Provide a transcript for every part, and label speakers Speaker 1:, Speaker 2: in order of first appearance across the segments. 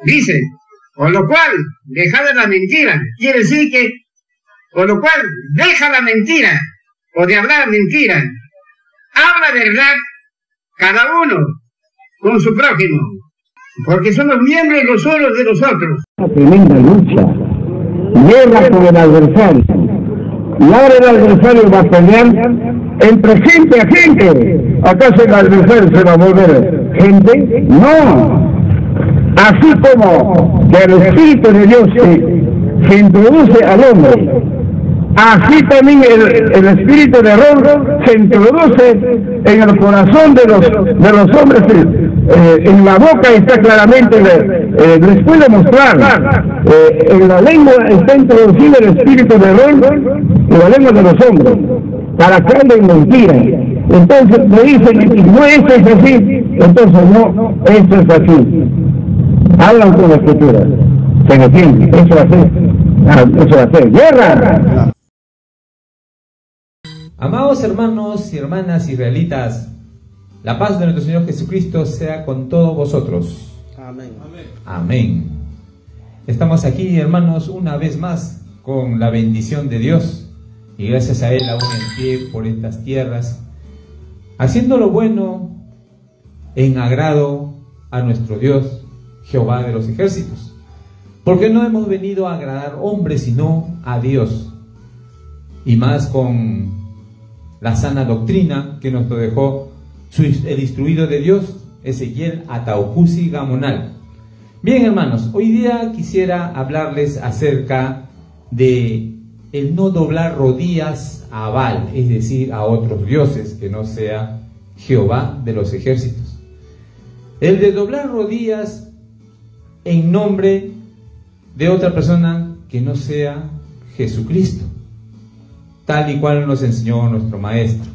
Speaker 1: Dice, con lo cual, dejad la mentira. Quiere decir que, con lo cual, deja la mentira, o de hablar mentira. Habla verdad, cada uno, con su prójimo, porque somos miembros los unos de los otros.
Speaker 2: Una tremenda lucha, guerra con el adversario. Y ahora el adversario va a pelear entre gente a gente. ¿Acaso el adversario se va a volver gente? No. Así como que el Espíritu de Dios se introduce al hombre, así también el Espíritu de error se introduce en el corazón de los hombres. En la boca está claramente, les puedo mostrar, en la lengua está introducido el Espíritu de error en la lengua de los hombres, para que anden mentiras. Entonces me dicen, no, esto es así, entonces no, esto es así. Hablan con la escritura, se defiende, eso va a ser guerra.
Speaker 3: Amados hermanos y hermanas israelitas, la paz de nuestro Señor Jesucristo sea con todos vosotros.
Speaker 4: Amén.
Speaker 3: Amén. Estamos aquí, hermanos, una vez más con la bendición de Dios, y gracias a Él aún en pie por estas tierras, haciendo lo bueno en agrado a nuestro Dios, Jehová de los ejércitos, porque no hemos venido a agradar hombres sino a Dios, y más con la sana doctrina que nos dejó el instruido de Dios, Ezequiel Ataucusi Gamonal. Bien, hermanos, hoy día quisiera hablarles acerca de el no doblar rodillas a Baal, es decir, a otros dioses que no sea Jehová de los ejércitos. El de doblar rodillas en nombre de otra persona que no sea Jesucristo, tal y cual nos enseñó nuestro maestro.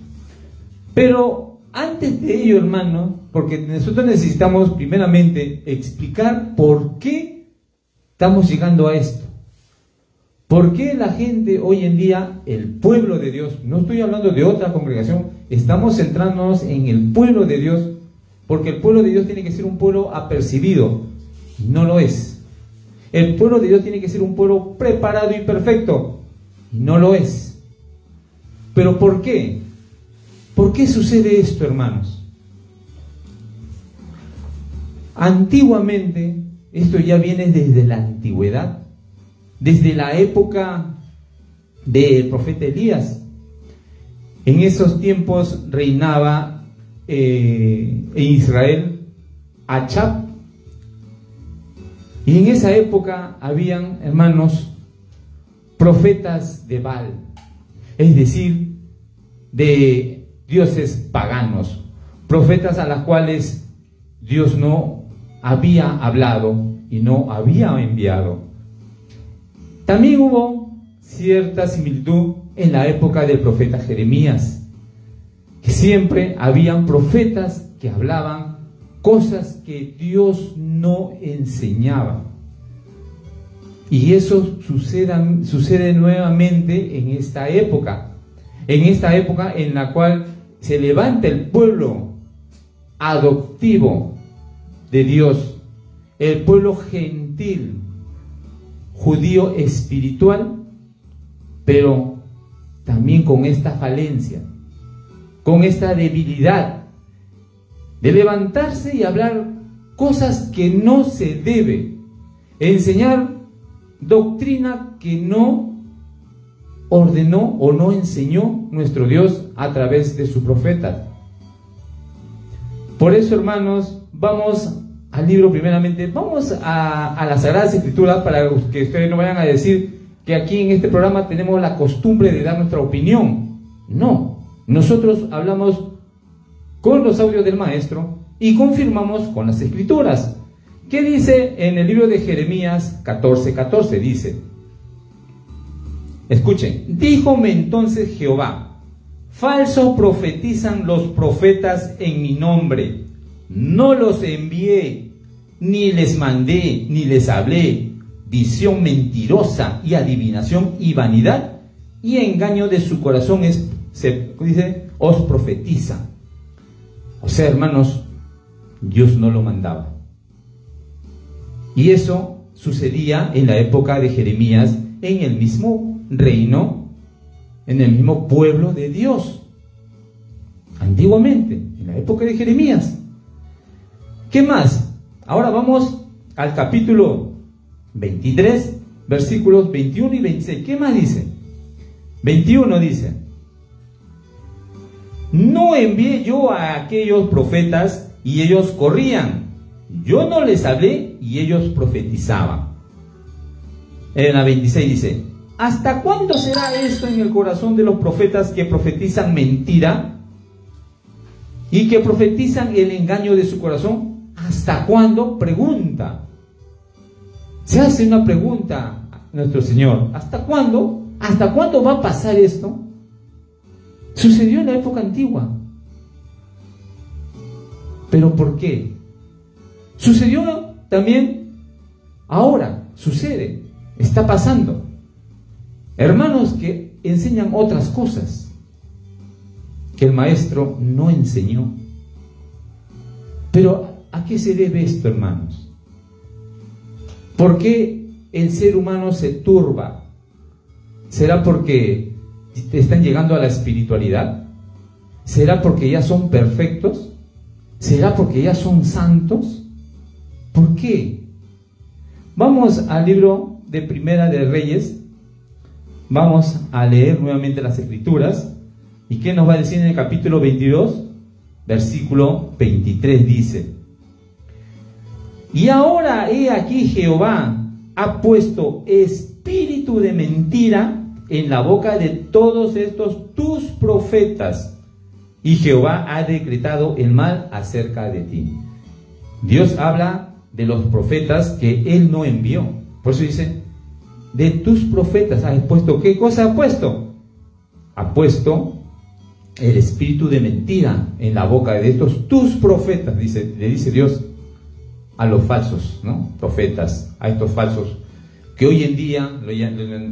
Speaker 3: Pero antes de ello, hermano, porque nosotros necesitamos primeramente explicar por qué estamos llegando a esto. ¿Por qué la gente hoy en día, el pueblo de Dios, no estoy hablando de otra congregación, estamos centrándonos en el pueblo de Dios, porque el pueblo de Dios tiene que ser un pueblo apercibido? No lo es. El pueblo de Dios tiene que ser un pueblo preparado y perfecto, y no lo es. ¿Pero por qué? ¿Por qué sucede esto, hermanos? Antiguamente, esto ya viene desde la antigüedad, desde la época del profeta Elías. En esos tiempos reinaba en Israel Achab, y en esa época habían, hermanos, profetas de Baal, es decir, de dioses paganos, profetas a las cuales Dios no había hablado y no había enviado. También hubo cierta similitud en la época del profeta Jeremías, que siempre habían profetas que hablaban cosas que Dios no enseñaba. Y eso sucede nuevamente en esta época en la cual se levanta el pueblo adoptivo de Dios, el pueblo gentil, judío espiritual, pero también con esta falencia, con esta debilidad de levantarse y hablar cosas que no se debe, enseñar doctrina que no ordenó o no enseñó nuestro Dios a través de su profeta. Por eso, hermanos, vamos al libro primeramente, vamos a las Sagradas Escrituras, para que ustedes no vayan a decir que aquí en este programa tenemos la costumbre de dar nuestra opinión. No, nosotros hablamos con los audios del maestro y confirmamos con las Escrituras. ¿Qué dice en el libro de Jeremías 14:14? Dice, escuchen, díjome entonces Jehová, falso profetizan los profetas en mi nombre, no los envié, ni les mandé, ni les hablé. visión mentirosa y adivinación y vanidad y engaño de su corazón os profetiza. O sea, hermanos, Dios no lo mandaba. Y eso sucedía en la época de Jeremías, en el mismo reino, en el mismo pueblo de Dios. Antiguamente, en la época de Jeremías. ¿Qué más? Ahora vamos al capítulo 23, versículos 21 y 26. ¿Qué más dice? 21 dice: no envié yo a aquellos profetas y ellos corrían. Yo no les hablé y ellos profetizaban. En la 26 dice: ¿hasta cuándo será esto en el corazón de los profetas que profetizan mentira y que profetizan el engaño de su corazón? ¿Hasta cuándo? Pregunta. Se hace una pregunta a nuestro Señor. ¿Hasta cuándo? ¿Hasta cuándo va a pasar esto? Sucedió en la época antigua. ¿Pero por qué? Sucedió también ahora. Sucede. Está pasando. Hermanos que enseñan otras cosas que el maestro no enseñó. Pero ¿a qué se debe esto, hermanos? ¿Por qué el ser humano se turba? ¿Será porque están llegando a la espiritualidad? ¿Será porque ya son perfectos? ¿Será porque ya son santos? ¿Por qué? Vamos al libro de Primera de Reyes. Vamos a leer nuevamente las Escrituras. ¿Y qué nos va a decir en el capítulo 22? Versículo 23 dice: y ahora he aquí Jehová ha puesto espíritu de mentira en la boca de todos estos tus profetas, y Jehová ha decretado el mal acerca de ti. Dios habla de los profetas que Él no envió. Por eso dice: de tus profetas has puesto. ¿Qué cosa ha puesto? Ha puesto el espíritu de mentira en la boca de estos tus profetas, le dice Dios a los falsos, ¿no? Profetas, a estos falsos que hoy en día lo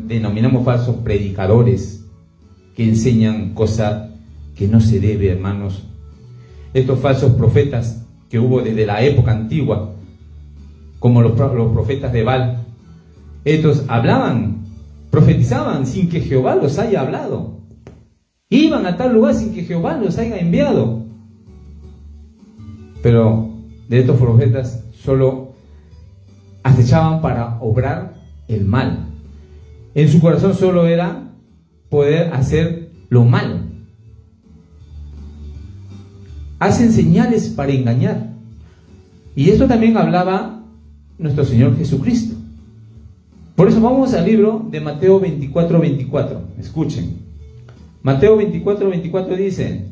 Speaker 3: denominamos falsos predicadores, que enseñan cosas que no se debe, hermanos. Estos falsos profetas que hubo desde la época antigua, como los profetas de Baal, estos hablaban, profetizaban sin que Jehová los haya hablado. Iban a tal lugar sin que Jehová los haya enviado. Pero de estos profetas solo acechaban para obrar el mal. En su corazón solo era poder hacer lo malo. Hacen señales para engañar. Y esto también hablaba nuestro Señor Jesucristo. Por eso vamos al libro de Mateo 24:24. Escuchen. Mateo 24:24 dice: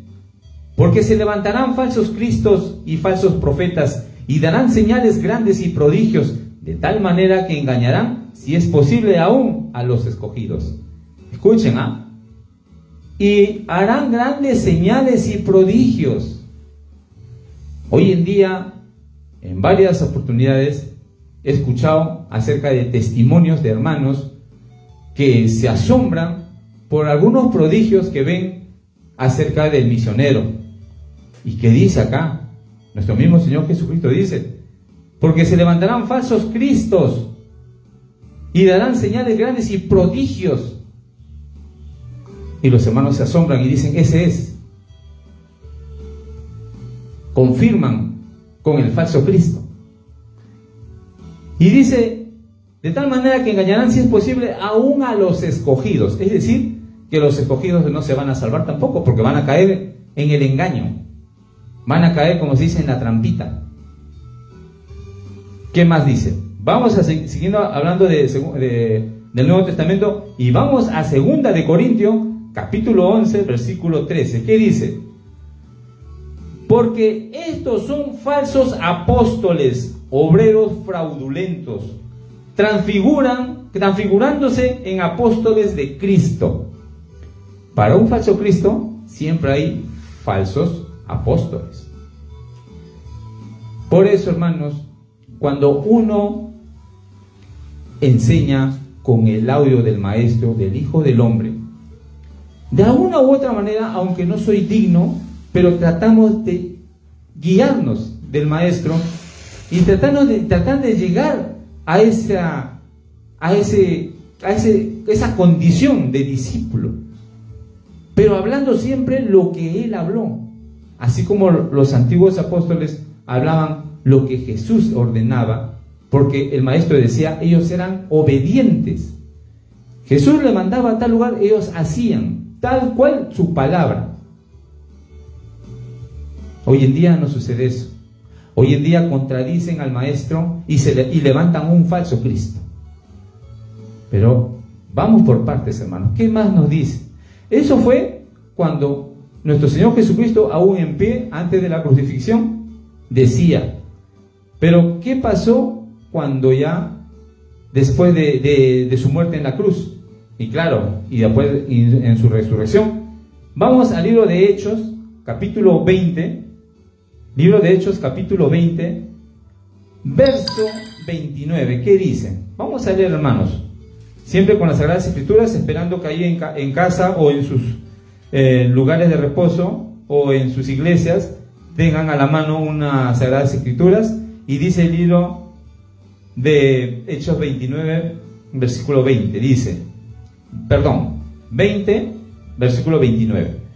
Speaker 3: porque se levantarán falsos cristos y falsos profetas, y darán señales grandes y prodigios, de tal manera que engañarán, si es posible, aún a los escogidos. Escuchen, y harán grandes señales y prodigios. Hoy en día, en varias oportunidades, he escuchado acerca de testimonios de hermanos que se asombran por algunos prodigios que ven acerca del misionero. ¿Y qué dice acá? Nuestro mismo Señor Jesucristo dice: porque se levantarán falsos cristos y darán señales grandes y prodigios. Y los hermanos se asombran y dicen: ese es. Confirman con el falso Cristo. Y dice: de tal manera que engañarán, si es posible, aún a los escogidos. Es decir, que los escogidos no se van a salvar tampoco, porque van a caer en el engaño. Van a caer, como se dice, en la trampita. ¿Qué más dice? Vamos a siguiendo hablando del Nuevo Testamento, y vamos a 2 de Corintios, capítulo 11, versículo 13. ¿Qué dice? Porque estos son falsos apóstoles, obreros fraudulentos, transfigurándose en apóstoles de Cristo. Para un falso Cristo siempre hay falsos apóstoles. Por eso, hermanos, cuando uno enseña con el audio del Maestro, del Hijo del Hombre. De alguna u otra manera, aunque no soy digno, pero tratamos de guiarnos del Maestro y tratar de llegar a esa condición de discípulo, pero hablando siempre lo que Él habló, así como los antiguos apóstoles hablaban lo que Jesús ordenaba, porque el Maestro decía, ellos eran obedientes. Jesús le mandaba a tal lugar, ellos hacían tal cual su palabra. Hoy en día no sucede eso. Hoy en día contradicen al Maestro y levantan un falso Cristo. Pero vamos por partes, hermanos. ¿Qué más nos dice? Eso fue cuando nuestro Señor Jesucristo, aún en pie, antes de la crucifixión, decía. Pero ¿qué pasó cuando ya, después de su muerte en la cruz? Y claro, y después en su resurrección. Vamos al libro de Hechos, capítulo 20. Libro de Hechos, capítulo 20, verso 29. ¿Qué dice? Vamos a leer, hermanos. Siempre con las Sagradas Escrituras, esperando que ahí en casa o en sus lugares de reposo o en sus iglesias tengan a la mano unas Sagradas Escrituras. Y dice el libro de Hechos 29, versículo 20. Dice, 20, versículo 29.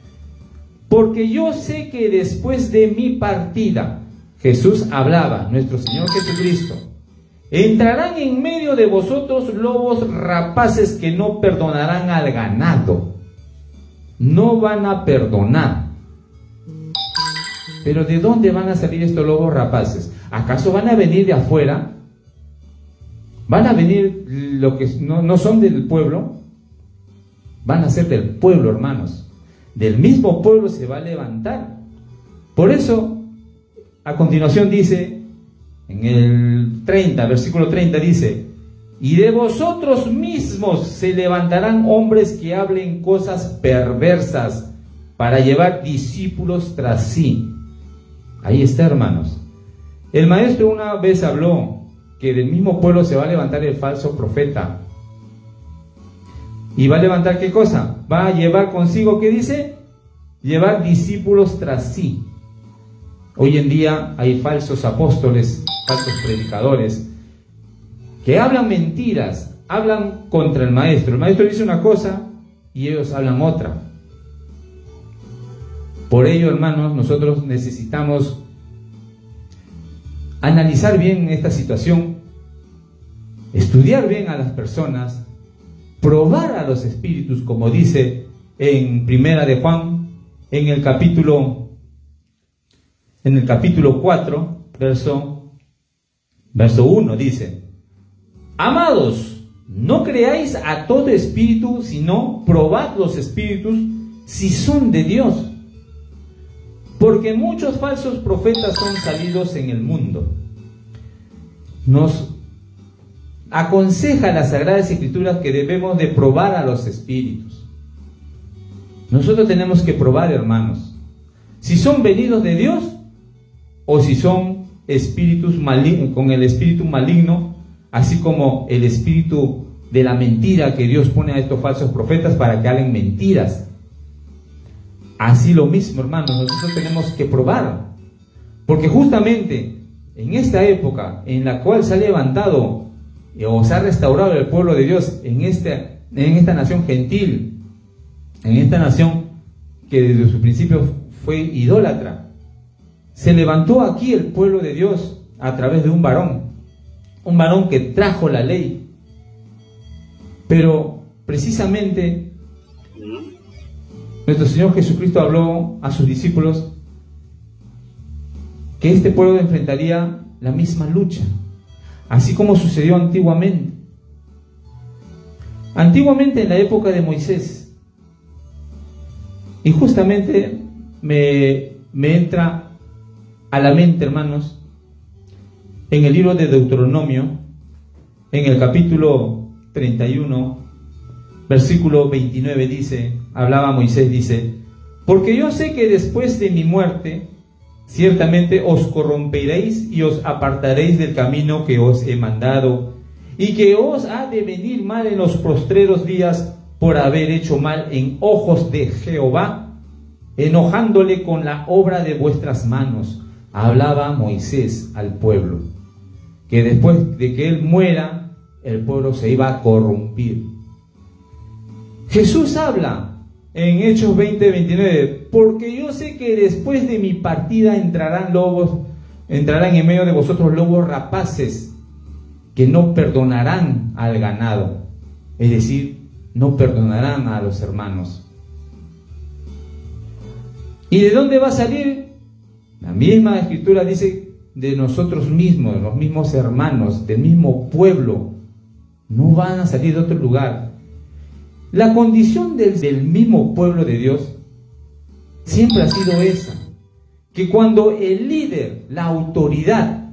Speaker 3: Porque yo sé que después de mi partida, Jesús hablaba, nuestro Señor Jesucristo, entrarán en medio de vosotros lobos rapaces que no perdonarán al ganado. No van a perdonar. Pero ¿de dónde van a salir estos lobos rapaces? ¿Acaso van a venir de afuera? ¿Van a venir los que no son del pueblo? Van a ser del pueblo, hermanos. Del mismo pueblo se va a levantar. Por eso, a continuación dice, en el 30, versículo 30 dice, y de vosotros mismos se levantarán hombres que hablen cosas perversas para llevar discípulos tras sí. Ahí está, hermanos. El Maestro una vez habló que del mismo pueblo se va a levantar el falso profeta. ¿Y va a levantar qué cosa? Va a llevar consigo, ¿qué dice? Llevar discípulos tras sí. Hoy en día hay falsos apóstoles, falsos predicadores, que hablan mentiras, hablan contra el Maestro. El Maestro dice una cosa y ellos hablan otra. Por ello, hermanos, nosotros necesitamos analizar bien esta situación, estudiar bien a las personas, probar a los espíritus, como dice en Primera de Juan, en el capítulo 4, verso 1, dice, amados, no creáis a todo espíritu, sino probad los espíritus si son de Dios, porque muchos falsos profetas son salidos en el mundo. Nos aconseja las Sagradas Escrituras que debemos de probar a los espíritus. Nosotros tenemos que probar, hermanos, si son venidos de Dios o si son espíritus malignos, con el espíritu maligno, así como el espíritu de la mentira que Dios pone a estos falsos profetas para que hablen mentiras. Así lo mismo, hermanos, nosotros tenemos que probar, porque justamente en esta época en la cual se ha levantado o se ha restaurado el pueblo de Dios en esta nación gentil, en esta nación que desde su principio fue idólatra, se levantó aquí el pueblo de Dios a través de un varón que trajo la ley. Pero precisamente nuestro Señor Jesucristo habló a sus discípulos que este pueblo enfrentaría la misma lucha, así como sucedió antiguamente. Antiguamente, en la época de Moisés, y justamente me entra a la mente, hermanos, en el libro de Deuteronomio, en el capítulo 31, versículo 29 dice, hablaba Moisés, dice, porque yo sé que después de mi muerte, ciertamente os corromperéis y os apartaréis del camino que os he mandado, y que os ha de venir mal en los postreros días por haber hecho mal en ojos de Jehová, enojándole con la obra de vuestras manos. Hablaba Moisés al pueblo, que después de que él muera, el pueblo se iba a corrompir. Jesús habla en Hechos 20:29, porque yo sé que después de mi partida entrarán en medio de vosotros lobos rapaces, que no perdonarán al ganado, es decir, no perdonarán a los hermanos. ¿Y de dónde va a salir? La misma escritura dice de nosotros mismos, de los mismos hermanos, del mismo pueblo. No van a salir de otro lugar. La condición del mismo pueblo de Dios siempre ha sido esa, que cuando el líder, la autoridad,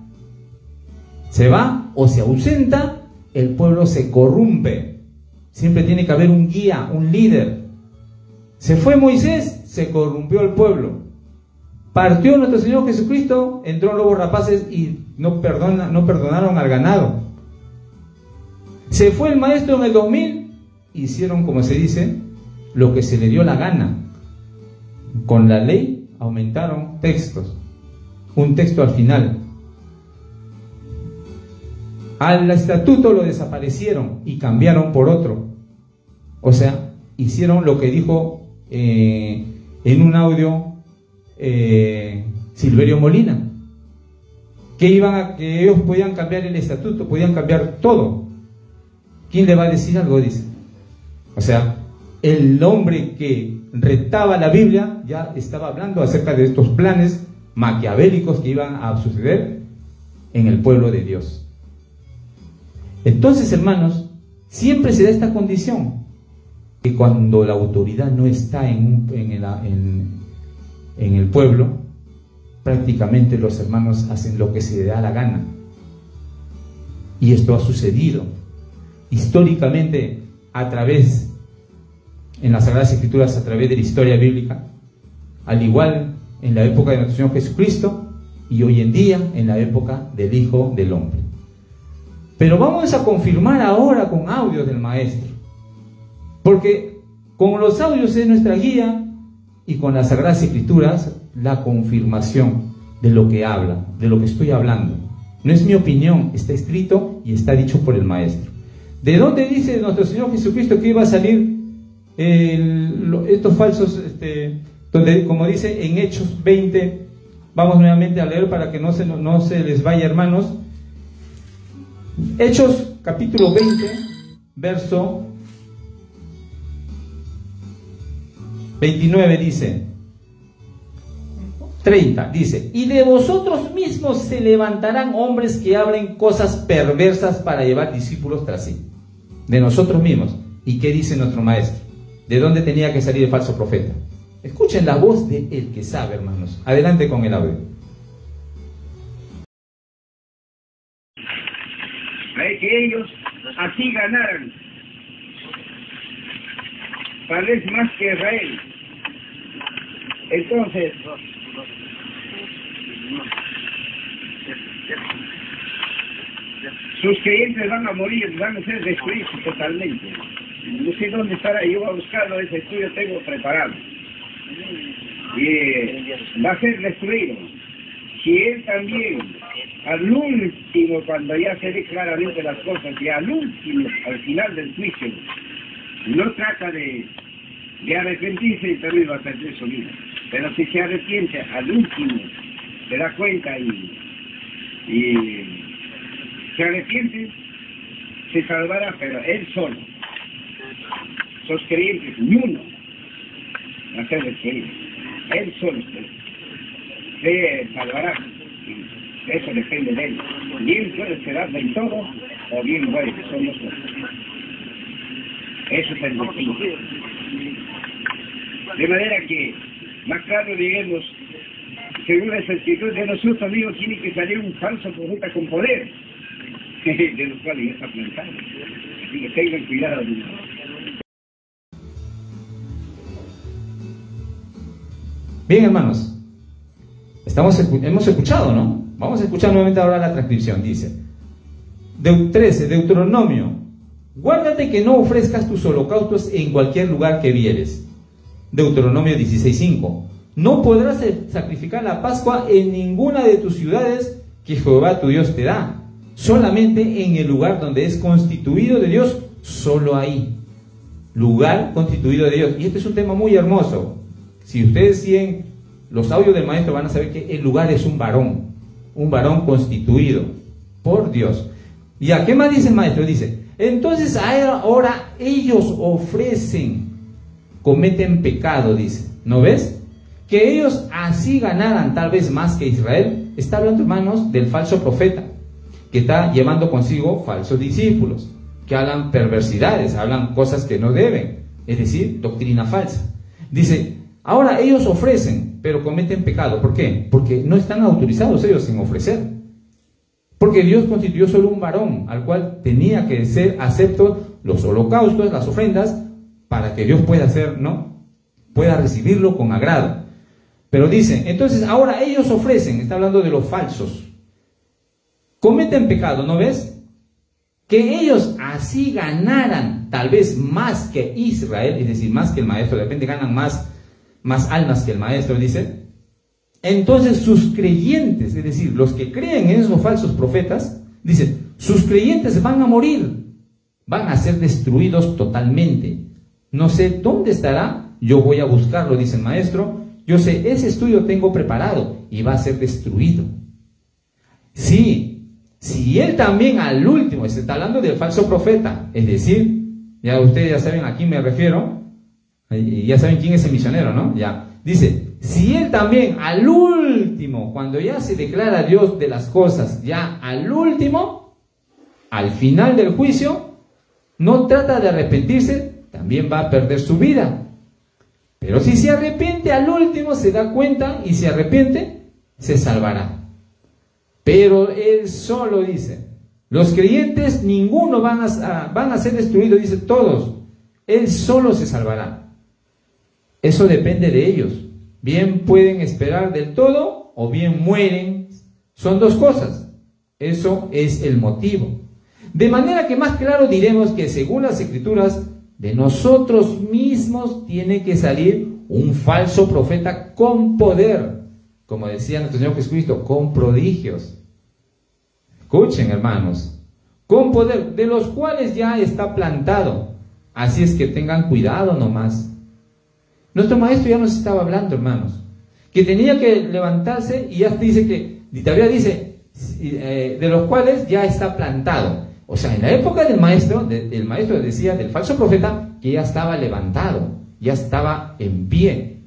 Speaker 3: se va o se ausenta, el pueblo se corrompe. Siempre tiene que haber un guía, un líder. Se fue Moisés, se corrompió el pueblo. Partió nuestro Señor Jesucristo, entró lobos rapaces y no perdonaron al ganado. Se fue el maestro en el 2000, hicieron, como se dice, lo que se le dio la gana. Con la ley aumentaron textos, un texto al final. Al estatuto lo desaparecieron y cambiaron por otro. O sea, hicieron lo que dijo en un audio Silverio Molina, que ellos podían cambiar el estatuto, podían cambiar todo. ¿Quién le va a decir algo? Dice. O sea, el hombre que retaba la Biblia ya estaba hablando acerca de estos planes maquiavélicos que iban a suceder en el pueblo de Dios. Entonces, hermanos, siempre se da esta condición, que cuando la autoridad no está en el pueblo, prácticamente los hermanos hacen lo que se les da la gana. Y esto ha sucedido históricamente en las Sagradas Escrituras, a través de la historia bíblica, al igual en la época de nuestro Señor Jesucristo y hoy en día en la época del Hijo del Hombre. Pero vamos a confirmar ahora con audios del Maestro, porque con los audios es nuestra guía y con las Sagradas Escrituras la confirmación de lo que habla, de lo que estoy hablando. No es mi opinión, está escrito y está dicho por el Maestro. ¿De dónde dice nuestro Señor Jesucristo que iba a salir estos falsos, donde, como dice en Hechos 20, vamos nuevamente a leer para que no se les vaya, hermanos. Hechos capítulo 20, verso 29 dice, 30 dice, y de vosotros mismos se levantarán hombres que hablen cosas perversas para llevar discípulos tras sí. De nosotros mismos. ¿Y qué dice nuestro Maestro? ¿De dónde tenía que salir el falso profeta? Escuchen la voz de el que sabe, hermanos. Adelante con el audio.
Speaker 4: Para que ellos así ganaran, tal vez más que Israel. Entonces, sus creyentes van a morir, van a ser destruidos totalmente. No sé dónde estará, yo voy a buscarlo, ese estudio tengo preparado. Y va a ser destruido. Si él también, al último, cuando ya se ve claramente las cosas, y al último, al final del juicio, no trata de arrepentirse, y también va a perder su vida. Pero si se arrepiente al último, se da cuenta y se arrepiente, se salvará, pero él solo. Sus creyentes, ni uno va a ser destruido. Él solo se salvará. Eso depende de él. Bien puede quedar del todo o bien muere. Son los dos. Eso es el destino. De manera que, más claro diremos, según esa actitud de nosotros, amigos, tiene que salir un falso profeta con poder, de los cuales ya está plantado. Así que tengan cuidado.
Speaker 3: Bien, hermanos, hemos escuchado, ¿no? Vamos a escuchar nuevamente ahora la transcripción. Dice, 13, Deuteronomio. Guárdate que no ofrezcas tus holocaustos en cualquier lugar que vieres. Deuteronomio 16:5. No podrás sacrificar la Pascua en ninguna de tus ciudades que Jehová tu Dios te da. Solamente en el lugar donde es constituido de Dios, solo ahí. Lugar constituido de Dios. Y este es un tema muy hermoso. Si ustedes siguen los audios del maestro, van a saber que el lugar es un varón constituido por Dios. ¿Ya qué más dice el maestro? Dice, entonces ahora ellos cometen pecado, dice. ¿No ves? Que ellos así ganaran tal vez más que Israel. Está hablando, hermanos, del falso profeta, que está llevando consigo falsos discípulos, que hablan perversidades, hablan cosas que no deben, es decir, doctrina falsa. Dice, ahora ellos ofrecen, pero cometen pecado. ¿Por qué? Porque no están autorizados ellos en ofrecer. Porque Dios constituyó solo un varón, al cual tenía que ser aceptos los holocaustos, las ofrendas, para que Dios pueda hacer, ¿no? Pueda recibirlo con agrado. Pero dice, entonces ahora ellos ofrecen, está hablando de los falsos, cometen pecado, ¿no ves? Que ellos así ganaran tal vez más que Israel, es decir, más que el maestro, de repente ganan más almas que el maestro, dice. Entonces sus creyentes, es decir, los que creen en esos falsos profetas, dice, sus creyentes van a morir, van a ser destruidos totalmente. No sé dónde estará, yo voy a buscarlo, dice el maestro. Yo sé, ese estudio tengo preparado y va a ser destruido. Sí, si él también al último, se está hablando del falso profeta, es decir, ya ustedes ya saben a quién me refiero, y ya saben quién es el misionero, ¿no? Ya, dice, si él también al último, cuando ya se declara Dios de las cosas, ya al último, al final del juicio, no trata de arrepentirse, también va a perder su vida. Pero si se arrepiente al último, se da cuenta y se arrepiente, se salvará. Pero él solo dice, los creyentes ninguno van a ser destruidos, dice todos, él solo se salvará. Eso depende de ellos. Bien pueden esperar del todo o bien mueren. Son dos cosas. Eso es el motivo. De manera que más claro diremos que según las Escrituras, de nosotros mismos tiene que salir un falso profeta con poder, como decía nuestro Señor Jesucristo, con prodigios. Escuchen, hermanos, con poder, de los cuales ya está plantado. Así es que tengan cuidado nomás. Nuestro maestro ya nos estaba hablando, hermanos, que tenía que levantarse, y ya dice que, todavía dice, de los cuales ya está plantado. O sea, en la época del maestro, el maestro decía del falso profeta que ya estaba levantado, ya estaba en pie.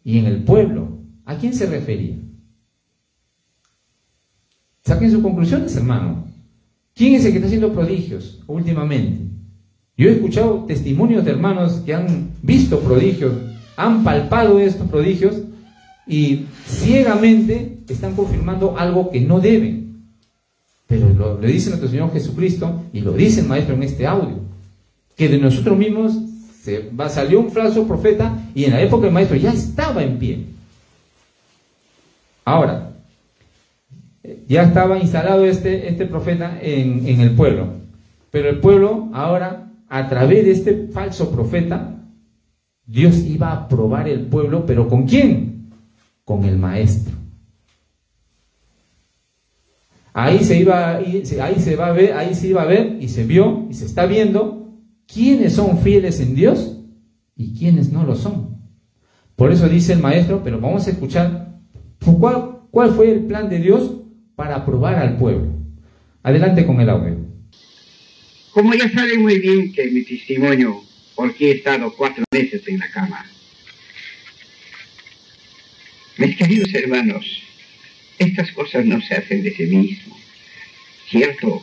Speaker 3: Y en el pueblo, ¿a quién se refería? Saquen sus conclusiones, hermano. ¿Quién es el que está haciendo prodigios últimamente? Yo he escuchado testimonios de hermanos que han visto prodigios, han palpado estos prodigios y ciegamente están confirmando algo que no deben. Pero lo dice nuestro Señor Jesucristo y lo dice el maestro en este audio, que de nosotros mismos salió un falso profeta y en la época del maestro ya estaba en pie. Ahora, ya estaba instalado este profeta en el pueblo, pero el pueblo ahora, a través de este falso profeta, Dios iba a probar el pueblo, pero ¿con quién? Con el maestro. Ahí se iba a ver y se vio y se está viendo quiénes son fieles en Dios y quiénes no lo son. Por eso dice el maestro, pero vamos a escuchar cuál fue el plan de Dios para probar al pueblo. Adelante con el audio.
Speaker 5: Como ya saben muy bien que mi testimonio, porque he estado 4 meses en la cama. Mis queridos hermanos, estas cosas no se hacen de sí mismo. Cierto,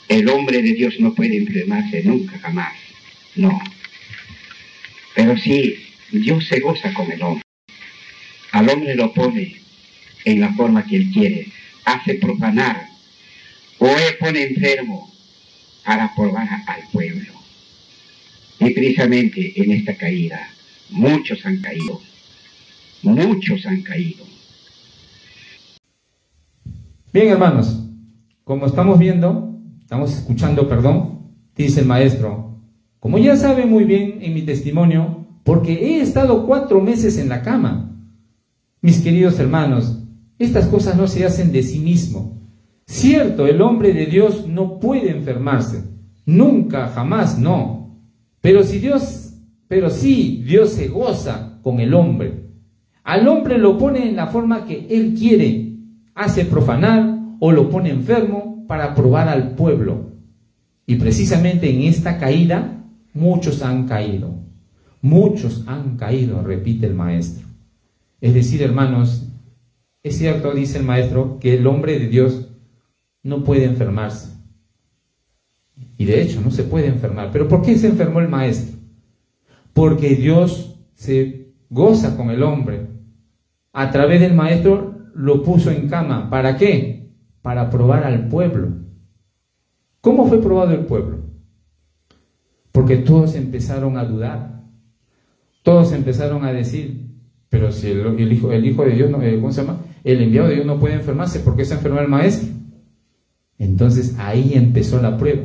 Speaker 5: el hombre de Dios no puede enfermarse nunca, jamás. No. Pero sí, Dios se goza con el hombre. Al hombre lo pone en la forma que él quiere. Hace profanar o él pone enfermo para probar al pueblo. Y precisamente en esta caída, muchos han caído. Muchos han caído.
Speaker 3: Bien, hermanos, como estamos viendo, estamos escuchando, perdón, dice el maestro, como ya sabe muy bien en mi testimonio, porque he estado 4 meses en la cama. Mis queridos hermanos, estas cosas no se hacen de sí mismo. Cierto, el hombre de Dios no puede enfermarse, nunca, jamás, no. Pero sí, Dios se goza con el hombre. Al hombre lo pone en la forma que él quiere, hace profanar o lo pone enfermo para probar al pueblo. Y precisamente en esta caída, muchos han caído. Muchos han caído, repite el maestro. Es decir, hermanos, es cierto, dice el maestro, que el hombre de Dios no puede enfermarse. Y de hecho, no se puede enfermar. ¿Pero por qué se enfermó el maestro? Porque Dios se goza con el hombre. A través del maestro lo puso en cama. ¿Para qué? Para probar al pueblo. ¿Cómo fue probado el pueblo? Porque todos empezaron a dudar. Todos empezaron a decir, pero si el hijo de Dios, ¿cómo se llama? El enviado de Dios no puede enfermarse, ¿por qué se enfermó el maestro? Entonces ahí empezó la prueba.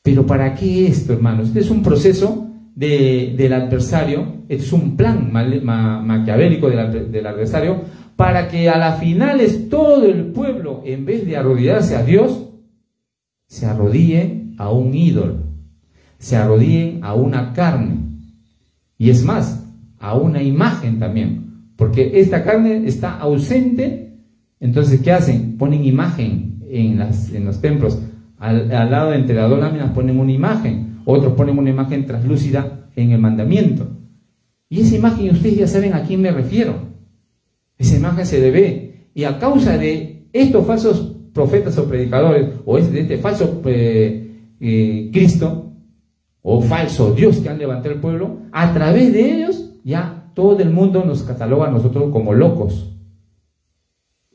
Speaker 3: Pero ¿para qué esto, hermanos? Este es un proceso del adversario, este es un plan maquiavélico del adversario, para que a las finales todo el pueblo, en vez de arrodillarse a Dios, se arrodille a un ídolo, se arrodillen a una carne, y es más, a una imagen también, porque esta carne está ausente. Entonces, ¿qué hacen? Ponen imagen en los templos. Al lado entre las 2 láminas ponen una imagen, otros ponen una imagen translúcida en el mandamiento. Y esa imagen, ustedes ya saben a quién me refiero. Esa imagen se le ve. Y a causa de estos falsos profetas o predicadores, o de este falso Cristo, o falso Dios que han levantado el pueblo, a través de ellos ya todo el mundo nos cataloga a nosotros como locos,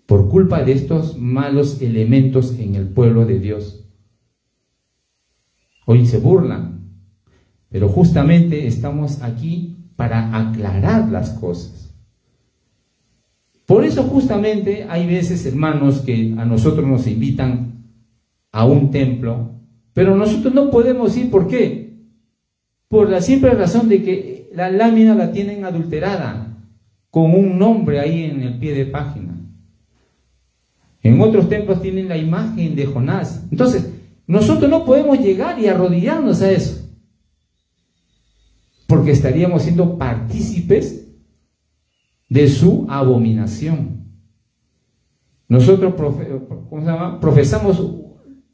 Speaker 3: por culpa de estos malos elementos en el pueblo de Dios. Hoy se burlan, pero justamente estamos aquí para aclarar las cosas. Por eso justamente hay veces, hermanos, que a nosotros nos invitan a un templo, pero nosotros no podemos ir. ¿Por qué? Por la simple razón de que la lámina la tienen adulterada, con un nombre ahí en el pie de página. En otros templos tienen la imagen de Jonás. Entonces, nosotros no podemos llegar y arrodillarnos a eso, porque estaríamos siendo partícipes de su abominación. Nosotros profesamos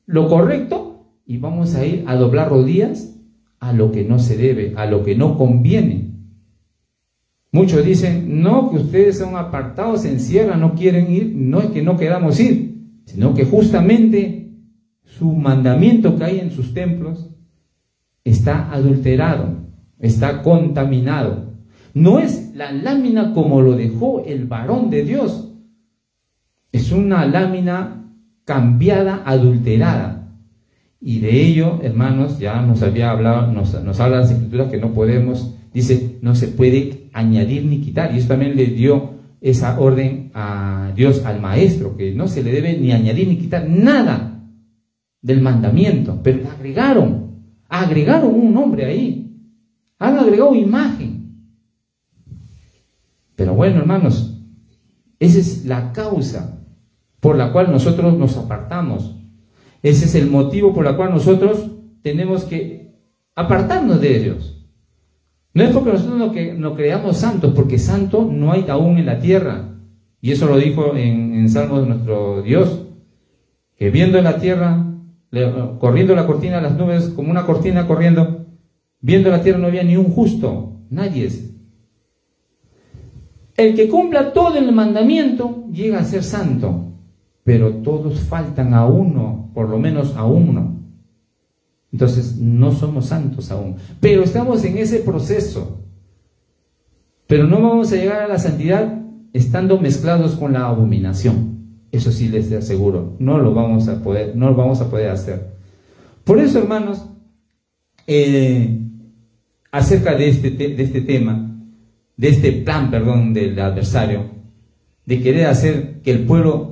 Speaker 3: lo correcto y vamos a ir a doblar rodillas a lo que no se debe, a lo que no conviene. Muchos dicen, no, que ustedes son apartados, se encierran, no quieren ir. No es que no queramos ir, sino que justamente su mandamiento que hay en sus templos está adulterado, está contaminado. No es la lámina como lo dejó el varón de Dios, es una lámina cambiada, adulterada. Y de ello, hermanos, ya nos había hablado, nos hablan las escrituras que no podemos, dice, no se puede añadir ni quitar. Y eso también le dio esa orden a Dios, al maestro, que no se le debe ni añadir ni quitar nada del mandamiento. Pero agregaron un nombre ahí, han agregado imagen. Pero bueno, hermanos, esa es la causa por la cual nosotros nos apartamos. Ese es el motivo por el cual nosotros tenemos que apartarnos de ellos. No es porque nosotros no creamos santos, porque santo no hay aún en la tierra. Y eso lo dijo en Salmos nuestro Dios, que viendo en la tierra, corriendo la cortina de las nubes, como una cortina corriendo, viendo la tierra no había ni un justo, nadie es. El que cumpla todo el mandamiento llega a ser santo. Pero todos faltan a uno, por lo menos a uno. Entonces no somos santos aún, pero estamos en ese proceso. Pero no vamos a llegar a la santidad estando mezclados con la abominación. Eso sí les aseguro, no lo vamos a poder hacer. Por eso, hermanos, acerca de este tema, de este plan, del adversario, de querer hacer que el pueblo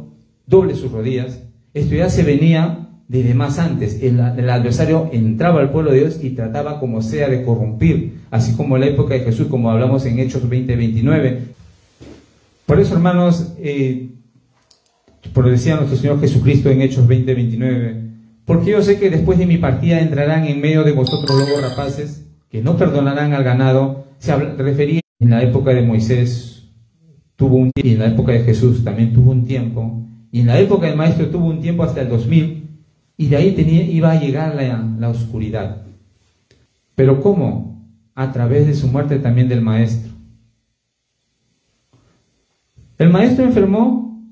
Speaker 3: doble sus rodillas, esto ya se venía desde más antes. El adversario entraba al pueblo de Dios y trataba como sea de corrompir, así como en la época de Jesús, como hablamos en Hechos 20:29. Por eso, hermanos, por decía nuestro Señor Jesucristo en Hechos 20:29, porque yo sé que después de mi partida entrarán en medio de vosotros lobos rapaces, que no perdonarán al ganado. Se refería en la época de Moisés, tuvo un tiempo, y en la época de Jesús también tuvo un tiempo, y en la época del Maestro tuvo un tiempo hasta el 2000, y de ahí iba a llegar la oscuridad. ¿Pero cómo? A través de su muerte también del Maestro. El Maestro enfermó,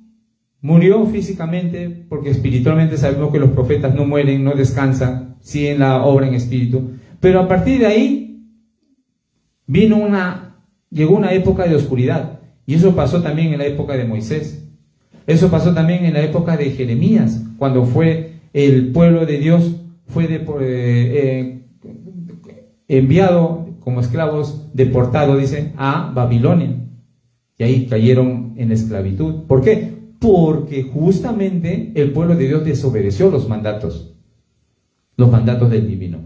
Speaker 3: murió físicamente, porque espiritualmente sabemos que los profetas no mueren, no descansan, siguen la obra en espíritu. Pero a partir de ahí llegó una época de oscuridad, y eso pasó también en la época de Moisés. Eso pasó también en la época de Jeremías, cuando fue el pueblo de Dios, fue enviado como esclavos, deportado, dice, a Babilonia. Y ahí cayeron en esclavitud. ¿Por qué? Porque justamente el pueblo de Dios desobedeció los mandatos del divino.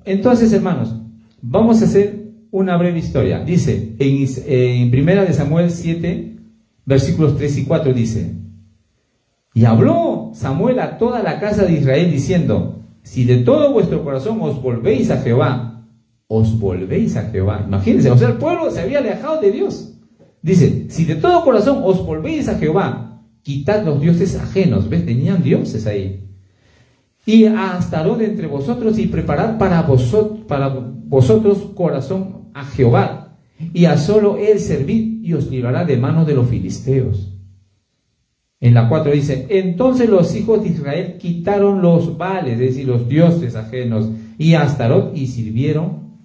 Speaker 3: Entonces, hermanos, vamos a hacer una breve historia. Dice, en 1 de Samuel 7, versículos 3 y 4, dice: y habló Samuel a toda la casa de Israel diciendo: si de todo vuestro corazón os volvéis a Jehová, os volvéis a Jehová. Imagínense, o sea, el pueblo se había alejado de Dios. Dice, si de todo corazón os volvéis a Jehová, quitad los dioses ajenos. ¿Ves? Tenían dioses ahí. Y a Astarot entre vosotros, y preparad para vosotros corazón a Jehová, y a solo él servid, y os librará de manos de los filisteos. En la 4 dice: entonces los hijos de Israel quitaron los Baales, es decir, los dioses ajenos, y a Astarot, y sirvieron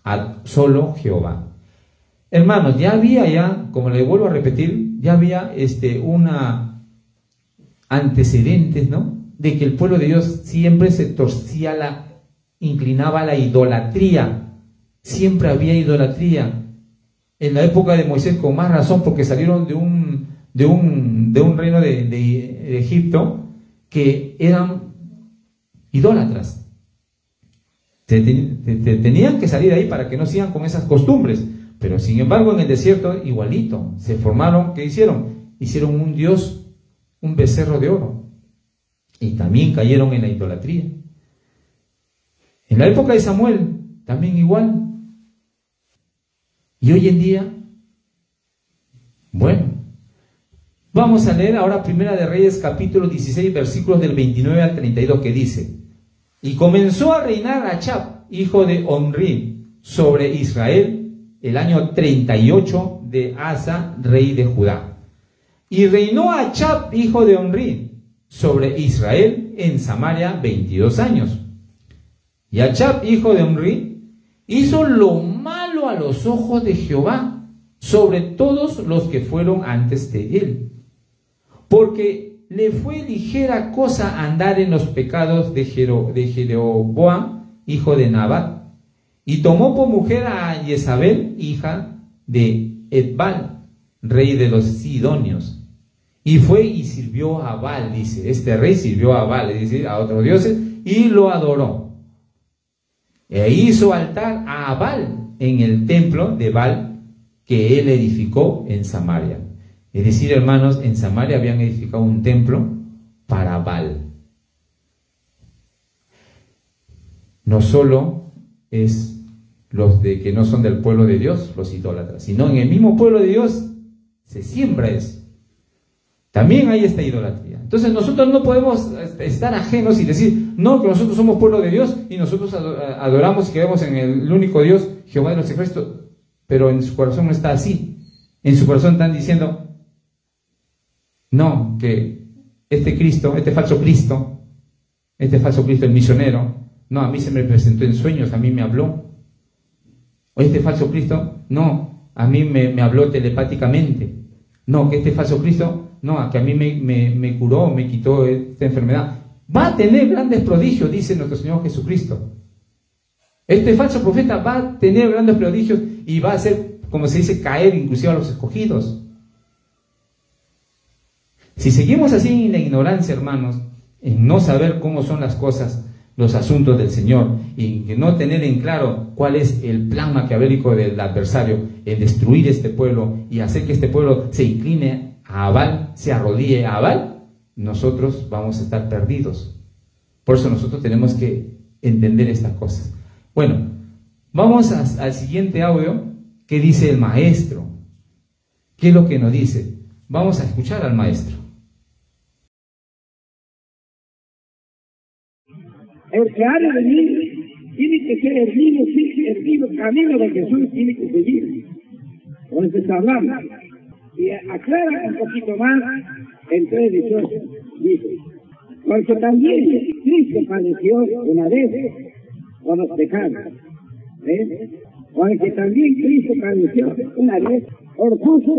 Speaker 3: a solo Jehová. Hermanos, ya había, como le vuelvo a repetir, ya había antecedentes, ¿no?, de que el pueblo de Dios siempre se torcía, inclinaba a la idolatría. Siempre había idolatría. En la época de Moisés, con más razón, porque salieron de un reino de Egipto que eran idólatras. Tenían que salir de ahí para que no sigan con esas costumbres. Pero sin embargo, en el desierto igualito se formaron. ¿Qué hicieron? Hicieron un dios, un becerro de oro, y también cayeron en la idolatría. En la época de Samuel también igual. Y hoy en día, bueno, vamos a leer ahora Primera de Reyes capítulo 16, versículos del 29 al 32, que dice: y comenzó a reinar Achab, hijo de Omri, sobre Israel el año 38 de Asa, rey de Judá. Y reinó Achab, hijo de Omri, sobre Israel en Samaria 22 años. Y Achab, hijo de Omri, hizo lo malo a los ojos de Jehová sobre todos los que fueron antes de él, porque le fue ligera cosa andar en los pecados de Jeroboam, hijo de Nabat, y tomó por mujer a Jezabel, hija de Etbal, rey de los Sidonios, y fue y sirvió a Baal. Dice, este rey sirvió a Baal, es decir, a otros dioses, y lo adoró, e hizo altar a Baal en el templo de Baal que él edificó en Samaria. Es decir, hermanos, en Samaria habían edificado un templo para Baal. No solo es los de que no son del pueblo de Dios, los idólatras, sino en el mismo pueblo de Dios se siembra eso. También hay esta idolatría. Entonces nosotros no podemos estar ajenos y decir, no, que nosotros somos pueblo de Dios y nosotros adoramos y creemos en el único Dios, Jehová de los ejércitos, pero en su corazón no está así. En su corazón están diciendo, no, que este Cristo, este falso Cristo, el misionero, no, a mí se me presentó en sueños, a mí me habló. O este falso Cristo, no, a mí me habló telepáticamente. No, que este falso Cristo, no, que a mí me curó, me quitó esta enfermedad. Va a tener grandes prodigios, dice nuestro Señor Jesucristo. Este falso profeta va a tener grandes prodigios y va a hacer, como se dice, caer inclusive a los escogidos. Si seguimos así en la ignorancia, hermanos, en no saber cómo son las cosas, los asuntos del Señor, y en no tener en claro cuál es el plan maquiavélico del adversario, en destruir este pueblo y hacer que este pueblo se incline a Baal, se arrodille a Baal, nosotros vamos a estar perdidos. Por eso nosotros tenemos que entender estas cosas. Bueno, vamos al siguiente audio que dice el maestro. ¿Qué es lo que nos dice? Vamos a escuchar al maestro.
Speaker 6: El que ha de venir tiene que ser el mismo camino de Jesús, tiene que seguir. Por eso está hablando. Y aclara un poquito más el 3:18. Dice, porque también Cristo padeció una vez por los pecados. ¿Ves? Porque también Cristo padeció una vez por justo